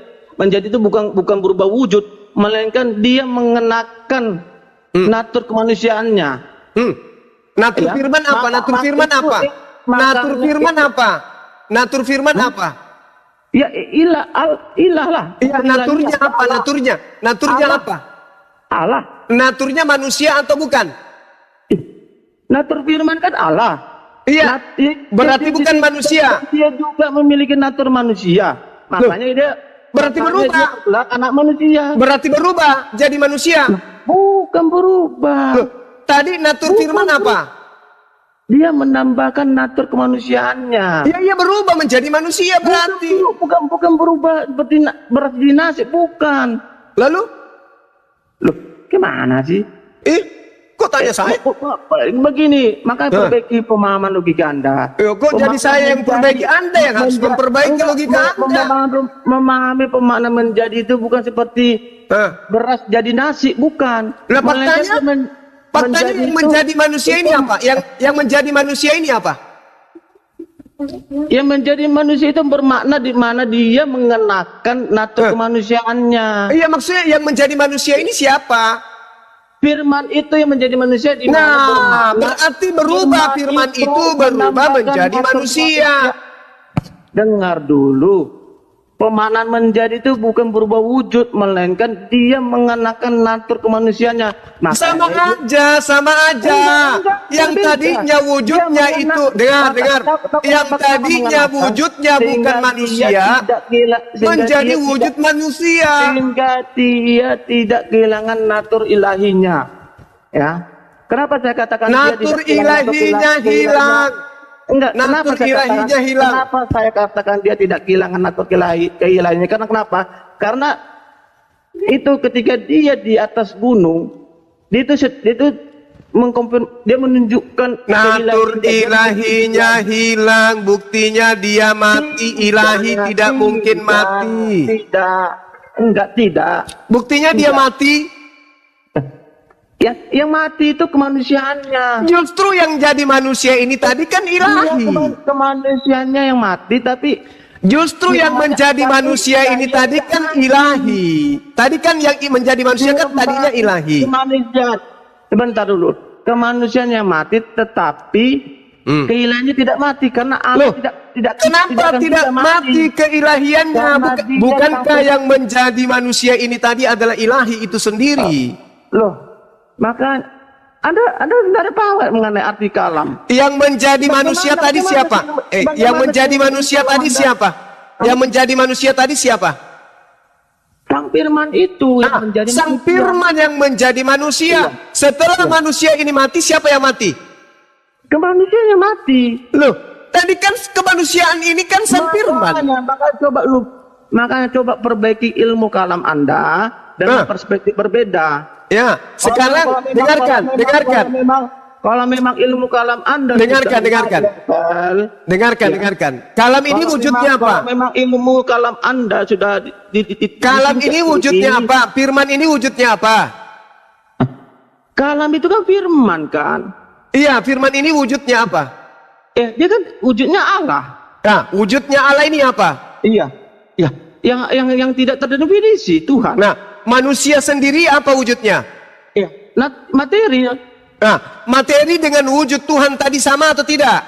Speaker 5: itu bukan berubah wujud, melainkan dia mengenakan natur kemanusiaannya.
Speaker 2: Natur firman apa? Natur firman apa? Natur firman apa? Natur firman apa?
Speaker 5: Ya ilah lah.
Speaker 2: Iya, naturnya apa? Naturnya apa?
Speaker 5: Allah.
Speaker 2: Naturnya manusia atau bukan?
Speaker 5: Natur firman kan Allah.
Speaker 2: Iya. Berarti bukan manusia.
Speaker 5: Dia juga memiliki natur manusia. Makanya dia
Speaker 2: berarti berubah.
Speaker 5: Anak manusia.
Speaker 2: Berarti berubah jadi manusia.
Speaker 5: Bukan berubah.
Speaker 2: Tadi natur firman apa?
Speaker 5: Dia menambahkan natur kemanusiaannya.
Speaker 2: Iya, berubah menjadi manusia berarti.
Speaker 5: Bukan berubah berarti dinasib, bukan.
Speaker 2: Lalu?
Speaker 5: Loh, gimana sih?
Speaker 2: Kok tanya saya?
Speaker 5: Begini, makanya perbaiki pemahaman logika Anda.
Speaker 2: Kok jadi saya yang perbaiki, Anda yang harus memperbaiki logika Anda?
Speaker 5: Memahami pemakna menjadi itu bukan seperti beras jadi nasi, bukan.
Speaker 2: Lah faktanya yang menjadi manusia ini apa? Yang menjadi manusia ini apa?
Speaker 5: Yang menjadi manusia itu bermakna di mana dia mengenakan natur kemanusiaannya.
Speaker 2: Iya, maksudnya yang menjadi manusia ini siapa?
Speaker 5: Firman itu yang menjadi manusia di mana?
Speaker 2: Nah, berarti berubah firman itu berubah menjadi manusia.
Speaker 5: Dengar dulu. Pemaknaan menjadi itu bukan berubah wujud, melainkan dia mengenakan natur kemanusiaannya.
Speaker 2: Sama aja. Yang tadinya wujudnya itu, dengar. Yang tadinya wujudnya bukan manusia, menjadi wujud manusia.
Speaker 5: Sehingga dia tidak kehilangan natur ilahinya. Ya. Kenapa saya katakan
Speaker 2: natur ilahinya hilang?
Speaker 5: Enggak, kenapa saya katakan dia tidak kehilangan natur keilahiannya? Karena kenapa? Karena itu ketika dia di atas gunung, dia menunjukkan
Speaker 2: natur ilahinya hilang, buktinya dia mati. Ilahi tidak mungkin mati.
Speaker 5: Tidak.
Speaker 2: Buktinya dia mati.
Speaker 5: Yang mati itu kemanusiaannya.
Speaker 2: Justru yang jadi manusia ini tadi kan ilahi.
Speaker 5: Kemanusiaannya yang mati, tapi
Speaker 2: justru yang menjadi manusia ini tadi kan ilahi. Tadi kan yang menjadi manusia kan tadinya ilahi.
Speaker 5: Kemanusiaan. Sebentar dulu. Kemanusiaan yang mati, tetapi keilahiannya tidak mati karena Allah
Speaker 2: kenapa tidak mati keilahiannya? Bukankah yang menjadi manusia ini tadi adalah ilahi itu sendiri?
Speaker 5: Maka Anda tidak ada paham mengenai arti kalam.
Speaker 2: Yang menjadi manusia tadi siapa? Yang menjadi manusia tadi siapa? Yang menjadi manusia tadi siapa?
Speaker 5: Sang Firman itu yang menjadi
Speaker 2: Sang
Speaker 5: manusia.
Speaker 2: Firman yang menjadi manusia. Setelah manusia ini mati, siapa yang mati?
Speaker 5: Kemanusiaan yang mati.
Speaker 2: Loh, tadi kan kemanusiaan ini kan Sang Firman.
Speaker 5: Makanya coba perbaiki ilmu kalam Anda dengan perspektif berbeda.
Speaker 2: Ya, sekarang dengarkan.
Speaker 5: Kalau memang ilmu kalam Anda
Speaker 2: dengarkan. Kalam ini wujudnya apa?
Speaker 5: Kalau memang ilmu kalam Anda sudah
Speaker 2: kalam ini wujudnya apa? Firman ini wujudnya apa?
Speaker 5: Kalam itu kan firman kan?
Speaker 2: Iya, firman ini wujudnya apa?
Speaker 5: Dia kan wujudnya Allah.
Speaker 2: Nah, wujudnya Allah ini apa?
Speaker 5: Iya. Yang tidak terdefinisi Tuhan.
Speaker 2: Nah, manusia sendiri apa wujudnya?
Speaker 5: Iya, materi.
Speaker 2: Nah, materi dengan wujud Tuhan tadi sama atau tidak?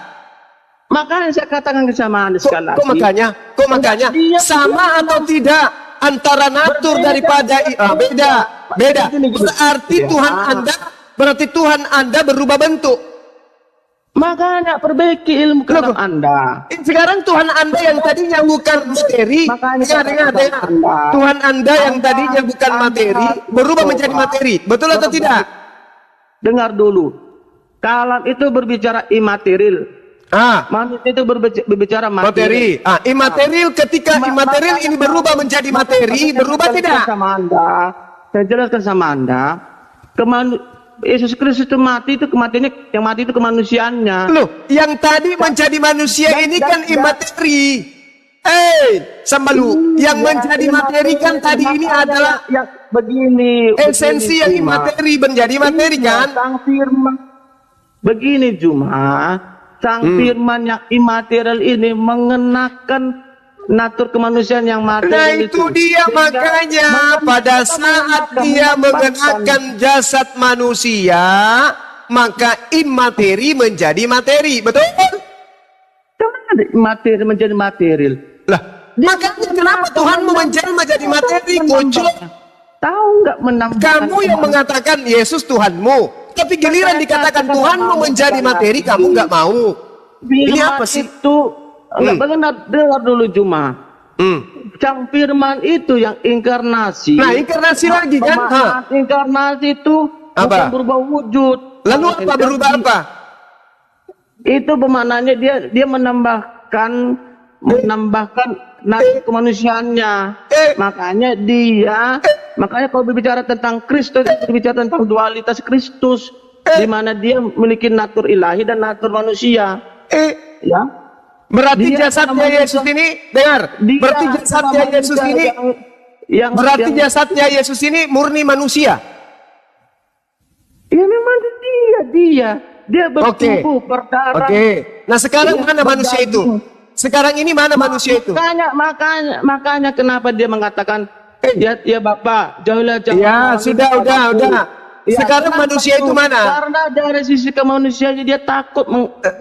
Speaker 5: Makanya saya katakan kesamaan sekali lagi.
Speaker 2: Kok makanya sama atau tidak antara natur daripada beda. Berarti Tuhan Anda berubah bentuk.
Speaker 5: Makanya perbaiki ilmu kalam Anda.
Speaker 2: Sekarang Tuhan Anda yang tadinya bukan materi, dengar. Tuhan Anda yang tadinya bukan materi berubah menjadi materi. Betul atau tidak?
Speaker 5: Dengar dulu. Kalam itu berbicara imaterial. Manusia itu berbicara materi.
Speaker 2: Imaterial, ketika imaterial ini berubah menjadi materi, berubah tidak?
Speaker 5: Saya jelaskan sama Anda. Yesus Kristus itu mati, itu kematiannya, yang mati itu kemanusiaannya.
Speaker 2: Loh, yang tadi menjadi manusia ini kan imateri. Sambalu, yang menjadi materi kan tadi ini adalah
Speaker 5: yang begini.
Speaker 2: Esensi yang imateri menjadi materi kan?
Speaker 5: Sang Firman. Begini Sang Firman yang imaterial ini mengenakan natur kemanusiaan yang mati.
Speaker 2: Nah itu dia, makanya pada saat dia mengenakan jasad manusia, maka imateri menjadi materi, betul?
Speaker 5: Materi menjadi material.
Speaker 2: Lah, makanya kenapa Tuhan menjadi materi, kocok?
Speaker 5: Tahu nggak menambahkan?
Speaker 2: Kamu yang mengatakan Yesus Tuhanmu, tapi giliran dikatakan Tuhanmu menjadi materi, kamu nggak mau. Ini apa sih?
Speaker 5: Itu enggak dengar dulu Juma. Sang Firman itu yang inkarnasi.
Speaker 2: Nah, inkarnasi lagi kan?
Speaker 5: Inkarnasi itu bukan berubah wujud.
Speaker 2: Lalu apa berubah apa?
Speaker 5: Itu pemaknanya dia menambahkan natur kemanusiaannya. Makanya kalau berbicara tentang Kristus, berbicara tentang dualitas Kristus. di mana dia memiliki natur ilahi dan natur manusia. Ya.
Speaker 2: Berarti
Speaker 5: Dia
Speaker 2: jasadnya Yesus ini, dengar,
Speaker 5: Dia
Speaker 2: berarti jasadnya
Speaker 5: adalah
Speaker 2: Yesus
Speaker 5: manusia
Speaker 2: ini, berarti jasadnya Yesus ini murni manusia.
Speaker 5: Ya memang dia bertubuh, berdarah.
Speaker 2: Nah sekarang mana manusia itu? Sekarang ini mana manusia itu?
Speaker 5: Makanya kenapa dia mengatakan ya Bapak, jauhlah
Speaker 2: Ya sudah.
Speaker 5: Ya,
Speaker 2: Sekarang manusia itu mana?
Speaker 5: Karena dari sisi kemanusiaan dia takut.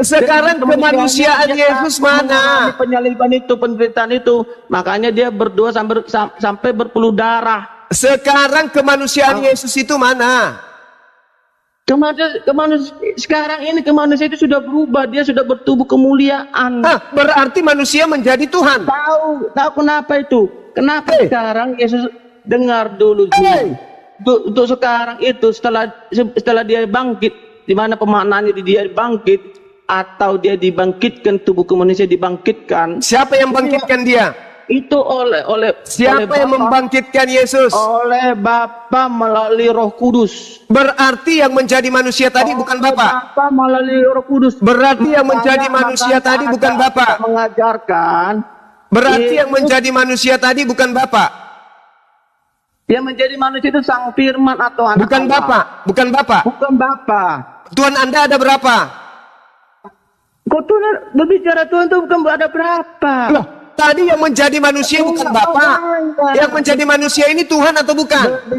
Speaker 2: Sekarang kemanusiaan Yesus mana?
Speaker 5: Penyaliban itu, penderitaan itu, makanya dia berdoa sampai berpeluh darah.
Speaker 2: Sekarang kemanusiaan Yesus itu mana?
Speaker 5: Sekarang ini kemanusiaan itu sudah berubah, dia sudah bertubuh kemuliaan.
Speaker 2: Berarti manusia menjadi Tuhan.
Speaker 5: Tahu kenapa itu? Kenapa sekarang Yesus dengar dulu? Untuk sekarang itu setelah dia bangkit, di mana pemaknaannya dia bangkit atau dia dibangkitkan, tubuh manusia dibangkitkan.
Speaker 2: Siapa yang bangkitkan dia?
Speaker 5: Itu oleh
Speaker 2: siapa yang membangkitkan Yesus?
Speaker 5: Oleh Bapa melalui Roh Kudus.
Speaker 2: Berarti yang menjadi manusia tadi bukan Bapa.
Speaker 5: Bapa melalui Roh Kudus.
Speaker 2: Berarti yang menjadi manusia tadi bukan Bapa.
Speaker 5: Mengajarkan.
Speaker 2: Berarti yang menjadi manusia tadi bukan Bapa.
Speaker 5: Yang menjadi manusia itu Sang Firman atau anak
Speaker 2: bukan
Speaker 5: Allah.
Speaker 2: Bukan Bapa. Tuhan Anda ada berapa?
Speaker 5: Kok Tuhan berbicara Tuhan itu bukan ada berapa?
Speaker 2: Loh, tadi yang menjadi manusia bukan Bapa. Yang menjadi manusia ini Tuhan atau bukan?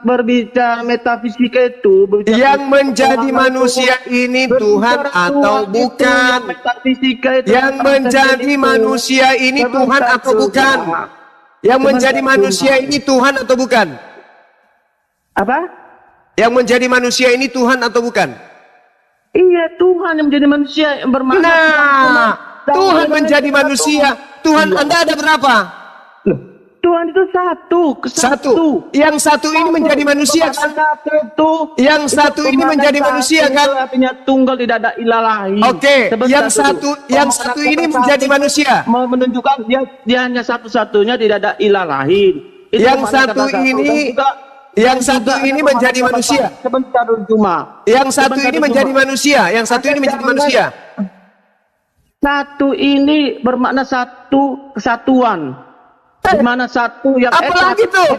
Speaker 5: Berbicara metafisika itu.
Speaker 2: Yang menjadi manusia ini Tuhan atau bukan? Yang menjadi manusia ini Tuhan atau bukan? Yang menjadi manusia ini Tuhan atau bukan?
Speaker 5: Apa?
Speaker 2: Yang menjadi manusia ini Tuhan atau bukan?
Speaker 5: Iya, Tuhan yang menjadi manusia yang bermakna.
Speaker 2: Nah, Tuhan menjadi manusia. Tuhan Anda ada berapa?
Speaker 5: Tuhan itu satu.
Speaker 2: Yang satu ini menjadi manusia kan? Yang satu ini menjadi manusia kan?
Speaker 5: Artinya tunggal, tidak ada ilah lain.
Speaker 2: Oke, yang satu ini menjadi manusia.
Speaker 5: Mau menunjukkan dia hanya satu-satunya, tidak ada ilah lain.
Speaker 2: Yang satu ini menjadi manusia.
Speaker 5: Sebentar cuma.
Speaker 2: Yang satu ini menjadi manusia. Yang satu ini menjadi manusia.
Speaker 5: Satu ini bermakna satu kesatuan. Di mana satu yang
Speaker 2: apalagi tuh?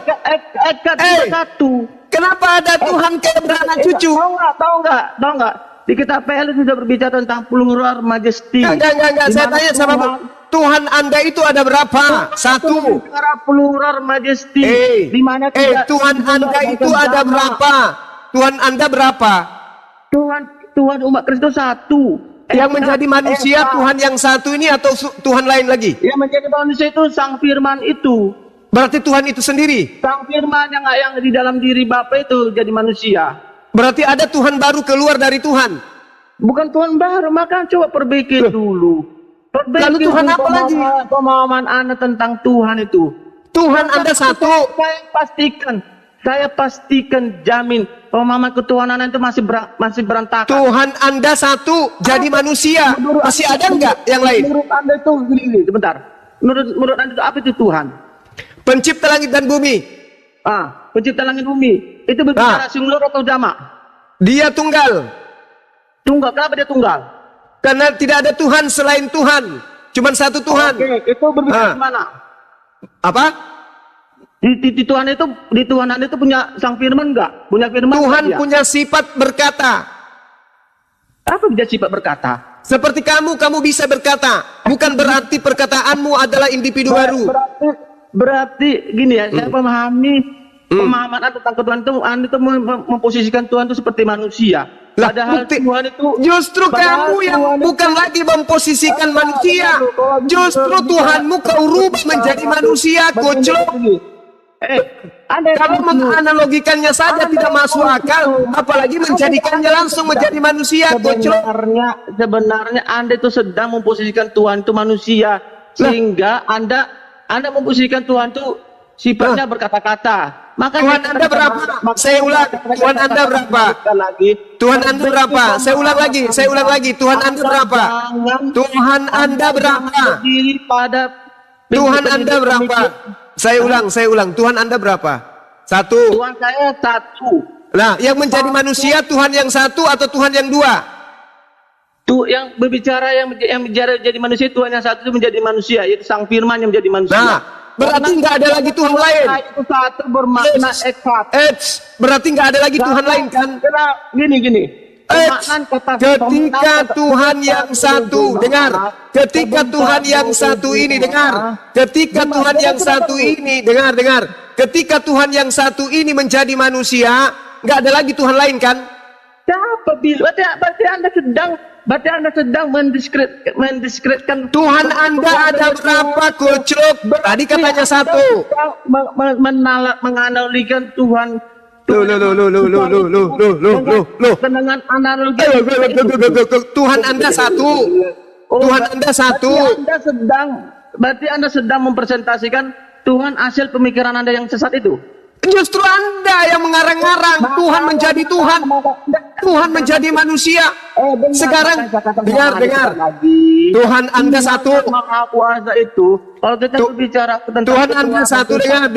Speaker 5: Ekat satu.
Speaker 2: Kenapa ada Tuhan kayak beranak cucu?
Speaker 5: Tahu enggak? Di kitab PL sudah berbicara tentang plural majesty.
Speaker 2: Enggak. Saya tanya sama Tuhan Anda itu ada berapa? Satu.
Speaker 5: Bicara plural majesty. Di mana
Speaker 2: Tuhan Anda itu ada berapa? Tuhan Anda berapa?
Speaker 5: Tuhan umat Kristus satu.
Speaker 2: Yang menjadi manusia Tuhan yang satu ini atau Tuhan lain lagi?
Speaker 5: Yang menjadi manusia itu Sang Firman itu.
Speaker 2: Berarti Tuhan itu sendiri?
Speaker 5: Sang Firman yang di dalam diri Bapa itu jadi manusia.
Speaker 2: Berarti ada Tuhan baru keluar dari Tuhan?
Speaker 5: Bukan Tuhan baru, maka coba perbaiki dulu.
Speaker 2: Lalu Tuhan apa lagi?
Speaker 5: Pemahaman Anda tentang Tuhan itu.
Speaker 2: Tuhan Anda satu.
Speaker 5: Saya pastikan jamin pemahaman ketuhanan itu masih berantakan.
Speaker 2: Tuhan Anda satu, jadi manusia. Masih ada enggak yang lain?
Speaker 5: Menurut Anda itu gini, sebentar. Menurut Anda itu apa itu Tuhan?
Speaker 2: Pencipta langit dan bumi.
Speaker 5: Pencipta langit bumi. Itu berbicara singular atau jamak?
Speaker 2: Dia tunggal.
Speaker 5: Tunggal, kenapa dia tunggal?
Speaker 2: Karena tidak ada Tuhan selain Tuhan. Cuma satu Tuhan.
Speaker 5: Oke, itu berbicara di mana?
Speaker 2: Apa?
Speaker 5: Di Tuhan Anda itu punya Sang Firman enggak? Punya firman?
Speaker 2: Tuhan punya sifat berkata.
Speaker 5: Apa bisa sifat berkata?
Speaker 2: Seperti kamu bisa berkata. Bukan berarti perkataanmu adalah individu baru.
Speaker 5: Berarti gini ya, saya pahami pemahaman Anda tentang Tuhan itu, Anda itu memposisikan Tuhan itu seperti manusia. Padahal Tuhan itu
Speaker 2: justru kamu yang bukan lagi memposisikan manusia. Justru Tuhanmu kau rubah menjadi manusia, kocok. Kalau menganalogikannya saja tidak masuk akal, apalagi menjadikannya langsung menjadi manusia.
Speaker 5: Sebenarnya Anda itu sedang memposisikan Tuhan itu manusia, sehingga Anda memposisikan Tuhan itu sifatnya berkata-kata. Maka
Speaker 2: Tuhan Anda berapa? Saya ulang. Tuhan Anda berapa? Tuhan Anda berapa? Saya ulang lagi. Tuhan Anda berapa? Tuhan Anda berapa? Tuhan Anda berapa? Saya ulang. Tuhan Anda berapa? Satu.
Speaker 5: Tuhan saya satu.
Speaker 2: Nah, yang menjadi manusia Tuhan yang satu atau Tuhan yang dua?
Speaker 5: Tuh yang berbicara yang bicara jadi manusia, Tuhan yang satu itu menjadi manusia, yaitu Sang Firman yang menjadi manusia.
Speaker 2: Nah, berarti nggak ada lagi Tuhan lain.
Speaker 5: Itu satu bermakna eka.
Speaker 2: Berarti nggak ada lagi Tuhan lain kan?
Speaker 5: Gini.
Speaker 2: Ketika Tuhan yang satu, dengar. Ketika Tuhan yang satu ini, dengar. Ketika Tuhan yang satu ini, dengar. Ketika Tuhan yang satu ini menjadi manusia, nggak ada lagi Tuhan lain kan?
Speaker 5: Siapa bilang? Berarti Anda sedang mendiskreditkan
Speaker 2: Tuhan Anda ada berapa, Kucuk? Tadi katanya satu.
Speaker 5: Menganalogikan Tuhan. Dengan analogi
Speaker 2: Tuhan Anda satu. Tuhan Anda satu.
Speaker 5: Berarti Anda sedang mempresentasikan Tuhan hasil pemikiran Anda yang sesat itu.
Speaker 2: Justru Anda yang mengarang-arang Tuhan menjadi Tuhan. Tuhan menjadi manusia. Sekarang dengar. Tuhan Anda satu.
Speaker 5: Maha kuasa itu, kalau kita berbicara tentang
Speaker 2: Tuhan Anda satu, dengar.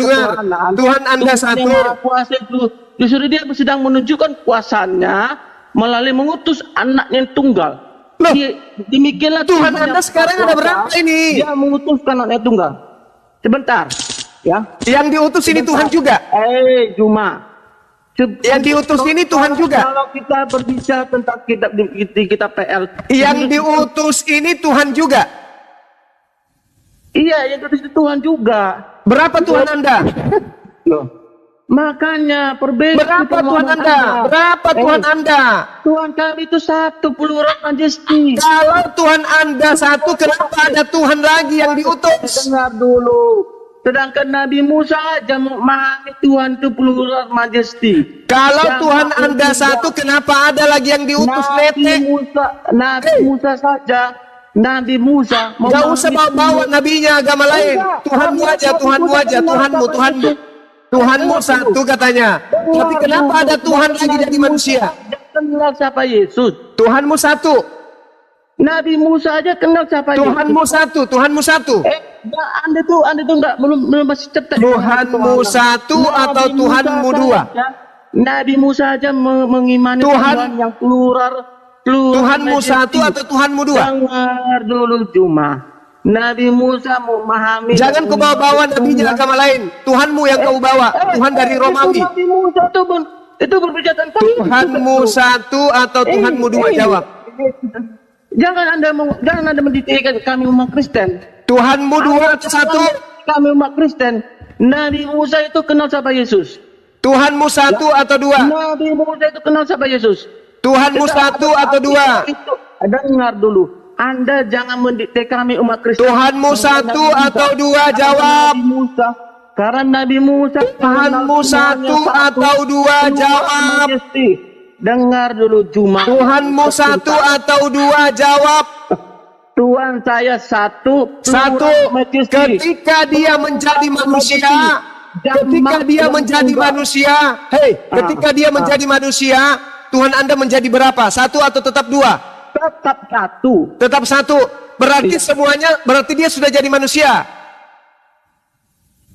Speaker 2: Tuhan Anda satu.
Speaker 5: Maha kuasa itu, justru dia sedang menunjukkan kuasanya melalui mengutus anaknya yang tunggal. Demikianlah
Speaker 2: Tuhan Anda sekarang ada berapa ini?
Speaker 5: Dia mengutuskan anaknya tunggal. Sebentar. Ya.
Speaker 2: Yang diutus ini Tuhan juga.
Speaker 5: Juma.
Speaker 2: Yang diutus ini Tuhan juga.
Speaker 5: Kalau kita berbicara tentang kitab PL,
Speaker 2: yang diutus ini Tuhan juga.
Speaker 5: Iya, yang diutus itu Tuhan juga.
Speaker 2: Berapa Tuhan Anda?
Speaker 5: Makanya perbedaan.
Speaker 2: Berapa Tuhan Anda? Berapa Tuhan Anda?
Speaker 5: Tuhan kami itu satu, plural majesty.
Speaker 2: Kalau Tuhan Anda satu, kenapa ada Tuhan lagi yang diutus?
Speaker 5: Dengar dulu. Sedangkan Nabi Musa aja memahami Tuhan itu plural majesty.
Speaker 2: Kalau Tuhan Anda satu, kenapa ada lagi yang diutus
Speaker 5: Nabi Musa saja. Nabi Musa.
Speaker 2: Gak usah bawa nabinya agama lain. Tuhanmu aja, Tuhanmu satu katanya. Tapi kenapa ada Tuhan lagi jadi manusia?
Speaker 5: Kenal siapa Yesus?
Speaker 2: Tuhanmu satu.
Speaker 5: Nabi Musa aja kenal siapa Yesus?
Speaker 2: Tuhanmu satu.
Speaker 5: Anda tuh belum masih cepat.
Speaker 2: Tuhanmu satu atau Tuhanmu dua?
Speaker 5: Nabi Musa aja mengimani Tuhan yang plural.
Speaker 2: Tuhanmu satu atau Tuhanmu dua?
Speaker 5: Dengar dulu Juma. Nabi Musa memahami.
Speaker 2: Jangan kau bawa nabinya agama lain. Tuhanmu yang kau bawa. Tuhan dari Romawi.
Speaker 5: Nabi Musa itu berbicara tentang
Speaker 2: Tuhanmu satu atau Tuhanmu dua? Jawab.
Speaker 5: Jangan Anda mendiktekan kami umat Kristen.
Speaker 2: Tuhanmu dua atau satu?
Speaker 5: Kami umat Kristen. Nabi Musa itu kenal siapa Yesus?
Speaker 2: Tuhanmu satu atau dua?
Speaker 5: Nabi Musa itu kenal siapa Yesus?
Speaker 2: Tuhanmu satu atau dua?
Speaker 5: Dengar dulu. Anda jangan mendikte kami umat Kristen.
Speaker 2: Tuhanmu satu atau dua? Jawab.
Speaker 5: Karena Nabi Musa.
Speaker 2: Tuhanmu satu atau dua? Jawab.
Speaker 5: Dengar dulu Juma.
Speaker 2: Tuhanmu satu atau dua? Jawab.
Speaker 5: Tuhan saya satu.
Speaker 2: Ketika dia menjadi manusia. Ketika dia menjadi manusia. Tuhan Anda menjadi berapa? Satu atau tetap dua? Tetap satu. Berarti semuanya, berarti dia sudah jadi manusia.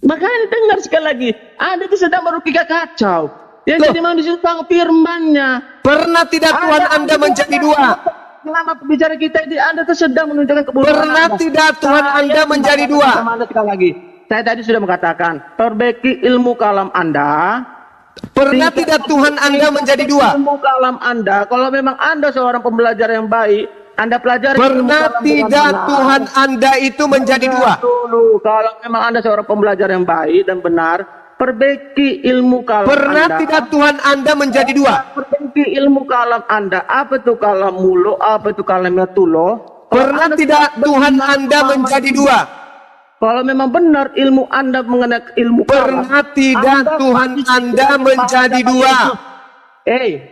Speaker 5: Makanya dengar sekali lagi. Anda itu sedang berpikir kacau. Yang jadi manusia Sang Firman-Nya.
Speaker 2: Pernah tidak Tuhan Anda menjadi dua?
Speaker 5: Selama pembicara kita ini Anda itu sedang menunjukkan kebodohan.
Speaker 2: Pernah tidak Tuhan Anda menjadi dua?
Speaker 5: Sekali lagi. Saya tadi sudah mengatakan, perbaiki ilmu kalam Anda.
Speaker 2: Pernah tidak Tuhan Anda menjadi dua?
Speaker 5: Ilmu kalam Anda, kalau memang Anda seorang pembelajar yang baik, Anda pelajari.
Speaker 2: Pernah tidak Tuhan Anda itu menjadi dua?
Speaker 5: Dulu, kalau memang Anda seorang pembelajar yang baik dan benar, perbaiki ilmu kalam
Speaker 2: Pernah
Speaker 5: Anda.
Speaker 2: tidak Tuhan Anda menjadi dua?
Speaker 5: Perbaiki ilmu kalam Anda. Apa itu kalam mulo? Apa itu kalamiyatullah?
Speaker 2: Pernah tidak Tuhan Anda menjadi dua?
Speaker 5: Kalau memang benar ilmu Anda mengenai ilmu kalam.
Speaker 2: Pernah tidak Tuhan Anda menjadi dua?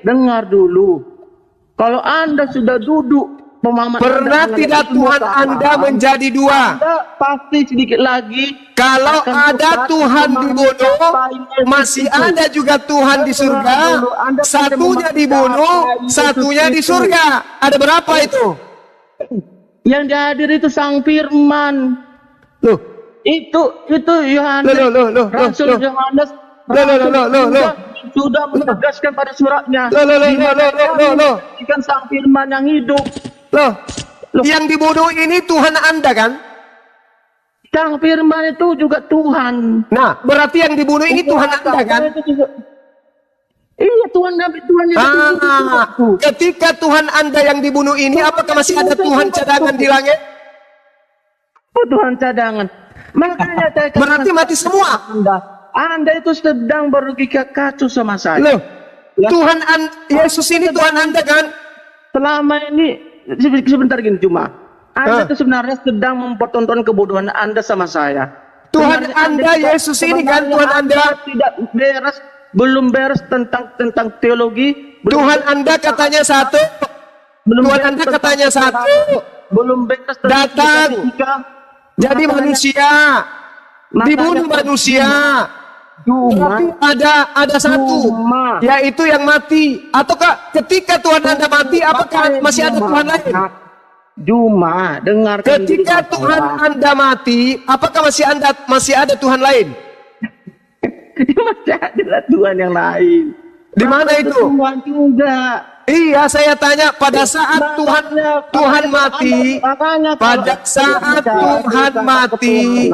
Speaker 5: Dengar dulu. Kalau Anda sudah duduk pemahaman
Speaker 2: pernah
Speaker 5: Anda
Speaker 2: tidak Tuhan Anda menjadi dua?
Speaker 5: Anda pasti sedikit lagi.
Speaker 2: Kalau ada Tuhan dibunuh, masih ada juga Tuhan di surga. Satunya dibunuh, satunya di surga. Ada berapa itu?
Speaker 5: Yang dihadir itu Sang Firman. Itu Yohanes. Rasul Yohanes. sudah menegaskan pada suratnya.
Speaker 2: Loh.
Speaker 5: Ikan sang firman yang hidup.
Speaker 2: Loh, yang dibunuh ini Tuhan Anda kan?
Speaker 5: Sang firman itu juga Tuhan.
Speaker 2: Nah, berarti yang dibunuh ini Tuhan Anda kan?
Speaker 5: Iya, Tuhan Nabi, Tuhan yang
Speaker 2: ketika Tuhan Anda yang dibunuh ini, apakah masih ada Tuhan cadangan di langit?
Speaker 5: Oh, Tuhan cadangan. Makanya saya
Speaker 2: berarti mati semua.
Speaker 5: Anda itu sedang berlogika kacau sama saya.
Speaker 2: Loh, Tuhan Yesus ini Tuhan Anda kan?
Speaker 5: Selama ini sebentar gini cuma. Anda itu sebenarnya sedang mempertontonkan kebodohan Anda sama saya.
Speaker 2: Tuhan Anda Yesus ini kan Tuhan Anda
Speaker 5: tidak beres, belum beres tentang teologi.
Speaker 2: Tuhan Anda katanya satu. Tuhan Anda katanya satu.
Speaker 5: Belum beres
Speaker 2: datang jadi manusia. Dibunuh manusia. Tapi ada satu, yaitu yang mati. Ataukah ketika Tuhan Anda mati, apakah masih ada Tuhan lain?
Speaker 5: Juma, dengar.
Speaker 2: Ketika Tuhan Anda mati, apakah masih ada Tuhan lain?
Speaker 5: Masih ada Tuhan yang lain.
Speaker 2: Di mana itu?
Speaker 5: Tuhan juga.
Speaker 2: Iya, saya tanya pada saat Tuhan mati, pada saat Tuhan mati,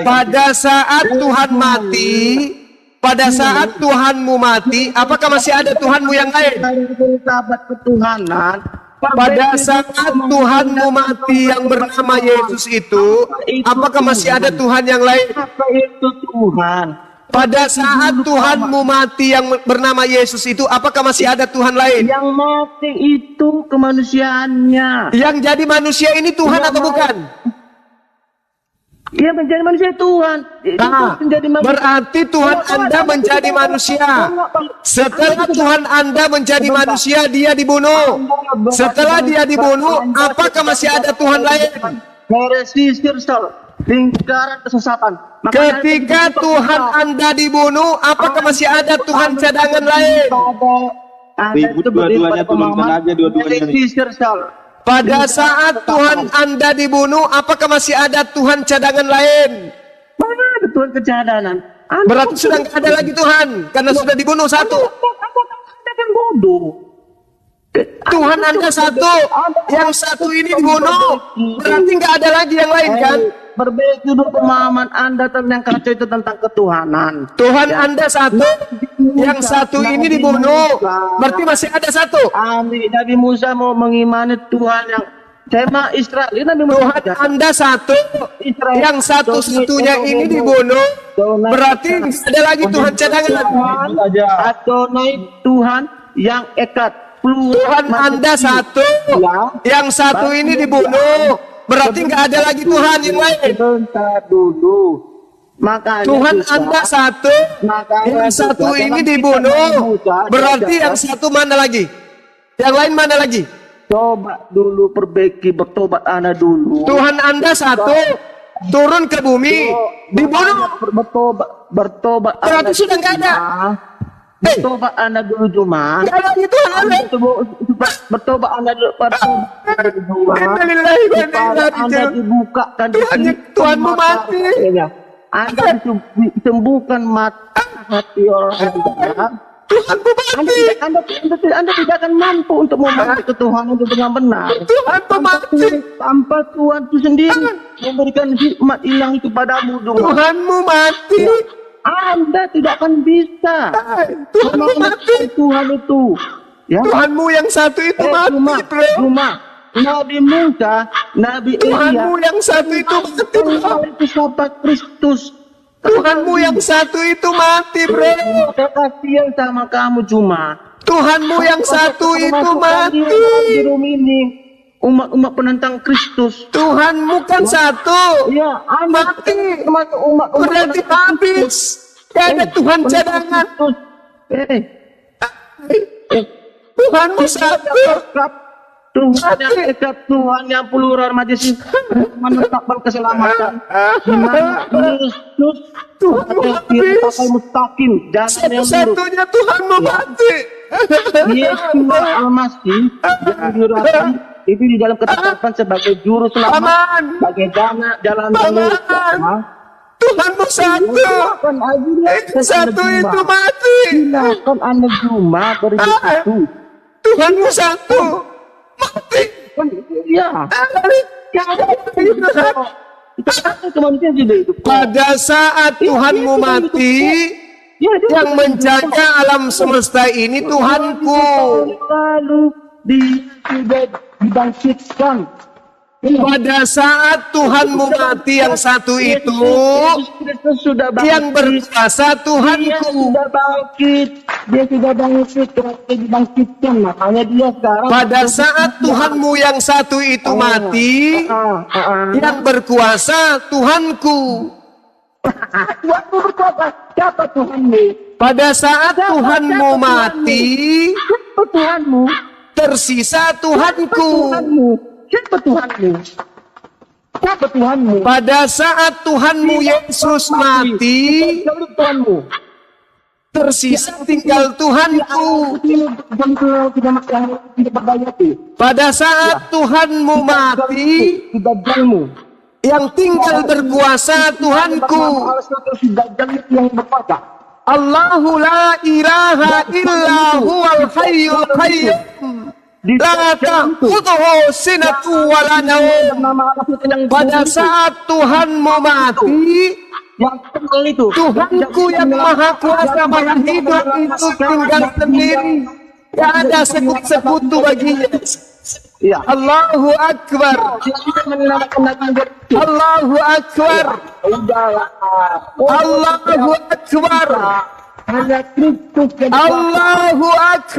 Speaker 2: pada saat Tuhan mati, pada saat Tuhanmu mati, apakah masih ada Tuhanmu yang lain? Pada saat Tuhanmu mati yang bernama Yesus itu, apakah masih ada Tuhan yang lain?
Speaker 5: Apa itu Tuhan?
Speaker 2: Pada saat Tuhanmu mati yang bernama Yesus itu, apakah masih ada Tuhan lain?
Speaker 5: Yang mati itu kemanusiaannya.
Speaker 2: Yang jadi manusia ini Tuhan atau bukan?
Speaker 5: Ia menjadi manusia Tuhan.
Speaker 2: Nah, berarti Tuhan Anda menjadi manusia. Setelah Tuhan Anda menjadi manusia, dia dibunuh. Setelah dia dibunuh, apakah masih ada Tuhan lain?
Speaker 5: Heresi, lingkaran kesesatan.
Speaker 2: Ketika Tuhan Anda dibunuh, apakah masih ada Tuhan cadangan lain?
Speaker 6: Dua-duanya turunkan aja dua-duanya.
Speaker 2: Pada saat Tuhan Anda dibunuh, apakah masih ada Tuhan cadangan lain?
Speaker 5: Mana ada Tuhan cadangan?
Speaker 2: Berarti sudah tidak ada lagi Tuhan, karena sudah dibunuh satu.
Speaker 5: Anda kan bodoh.
Speaker 2: Tuhan Anda satu, yang satu ini dibunuh. Berarti nggak ada lagi yang lain kan?
Speaker 5: Perbaiki dulu pemahaman Anda tentang kacau itu tentang ketuhanan.
Speaker 2: Tuhan Anda satu, yang satu ini dibunuh. Berarti masih ada satu.
Speaker 5: Nabi Musa mau mengimani Tuhan yang tema Israel.
Speaker 2: Tuhan Anda satu, yang satu-satunya ini dibunuh. Berarti tidak ada lagi Tuhan cadangan.
Speaker 5: Adonai Tuhan yang ekat.
Speaker 2: Tuhan Anda satu, yang satu ini dibunuh. Berarti nggak ada lagi Tuhan yang lain.
Speaker 5: Dulu. Makanya
Speaker 2: Tuhan Anda satu, yang satu ini dibunuh. Berarti yang satu mana lagi? Yang lain mana lagi?
Speaker 5: Coba dulu perbaiki, bertobat Anda dulu.
Speaker 2: Tuhan Anda satu, turun ke bumi, dibunuh.
Speaker 5: Bertobat.
Speaker 2: Berarti sudah nggak ada.
Speaker 5: Bertobat Anda dulu cuma.
Speaker 2: Nggak ada itu Anda.
Speaker 5: Bertobat Anda dulu. Anda dibukakan
Speaker 2: Tuhanmu mati.
Speaker 5: Anda disembuhkan hati orang.
Speaker 2: Tuhanmu mati.
Speaker 5: Anda tidak akan mampu untuk memahami ketuhanan itu dengan benar.
Speaker 2: Tuhanmu mati.
Speaker 5: Tanpa Tuhan itu sendiri memberikan hikmat ilang itu padamu.
Speaker 2: Tuhanmu mati.
Speaker 5: Anda tidak akan bisa.
Speaker 2: Tuhanmu mati.
Speaker 5: Tuhan itu. Ya?
Speaker 2: Tuhanmu yang satu itu mati, bro.
Speaker 5: Cuma Nabi Musa, Nabi
Speaker 2: Tuhanmu yang satu itu mati, bro.
Speaker 5: Itu sahabat Kristus.
Speaker 2: Tuhanmu yang satu itu mati, bro.
Speaker 5: Kasihan sama kamu cuma.
Speaker 2: Tuhanmu yang satu itu mati.
Speaker 5: Di rum ini umat-umat penentang Kristus.
Speaker 2: Tuhanmu kan satu.
Speaker 5: Ya,
Speaker 2: mati.
Speaker 5: Umat
Speaker 2: berarti habis. Gak ada Tuhan cadangan. Tuhanmu satu.
Speaker 5: Tuhan yang dekat, Tuhan yang plural majelis menetapkan keselamatan. Di mana Kristus pakai mustaqim, jalan yang lurus.
Speaker 2: Satunya Tuhanmu mati.
Speaker 5: Yesus Al-Masih yang dirati itu di dalam ketetapan sebagai juru selamat, sebagai jalan yang lurus.
Speaker 2: Tuhanmu satu. Satu itu mati.
Speaker 5: Silakan Anda cuma bersatu.
Speaker 2: Tuhanmu satu. Mati.
Speaker 5: Ya.
Speaker 2: Pada saat Tuhanmu mati, yang menjaga alam semesta ini Tuhanku.
Speaker 5: Lalu sudah dibangkitkan.
Speaker 2: Pada saat Tuhanmu mati yang satu itu, yang berkuasa Tuhanku.
Speaker 5: Dia sudah bangkit, dibangkitkan. Makanya dia sekarang.
Speaker 2: Pada saat Tuhanmu yang satu itu mati, yang berkuasa Tuhanku.
Speaker 5: Waktu berkuasa, siapa Tuhanmu?
Speaker 2: Pada saat Tuhanmu mati,
Speaker 5: siapa Tuhanmu?
Speaker 2: Tersisa Tuhanku.
Speaker 5: Siapa Tuhanmu? Siapa Tuhanmu?
Speaker 2: Pada saat Tuhanmu Yesus mati, tersisa tinggal Tuhanku. Pada saat Tuhanmu mati, yang tinggal berkuasa Tuhanku. Allahu la ilaha illa huwal hayyul qayyum. La ta'khudhuhu sinatun wa la nawm. Pada saat Tuhanmu mati, Tuhanku yang maha kuasa maha hidup itu tinggal sendiri. Tidak ada sekutu baginya. Allahu Akbar. Allahu Akbar. Allahu Akbar. Allahu Akbar.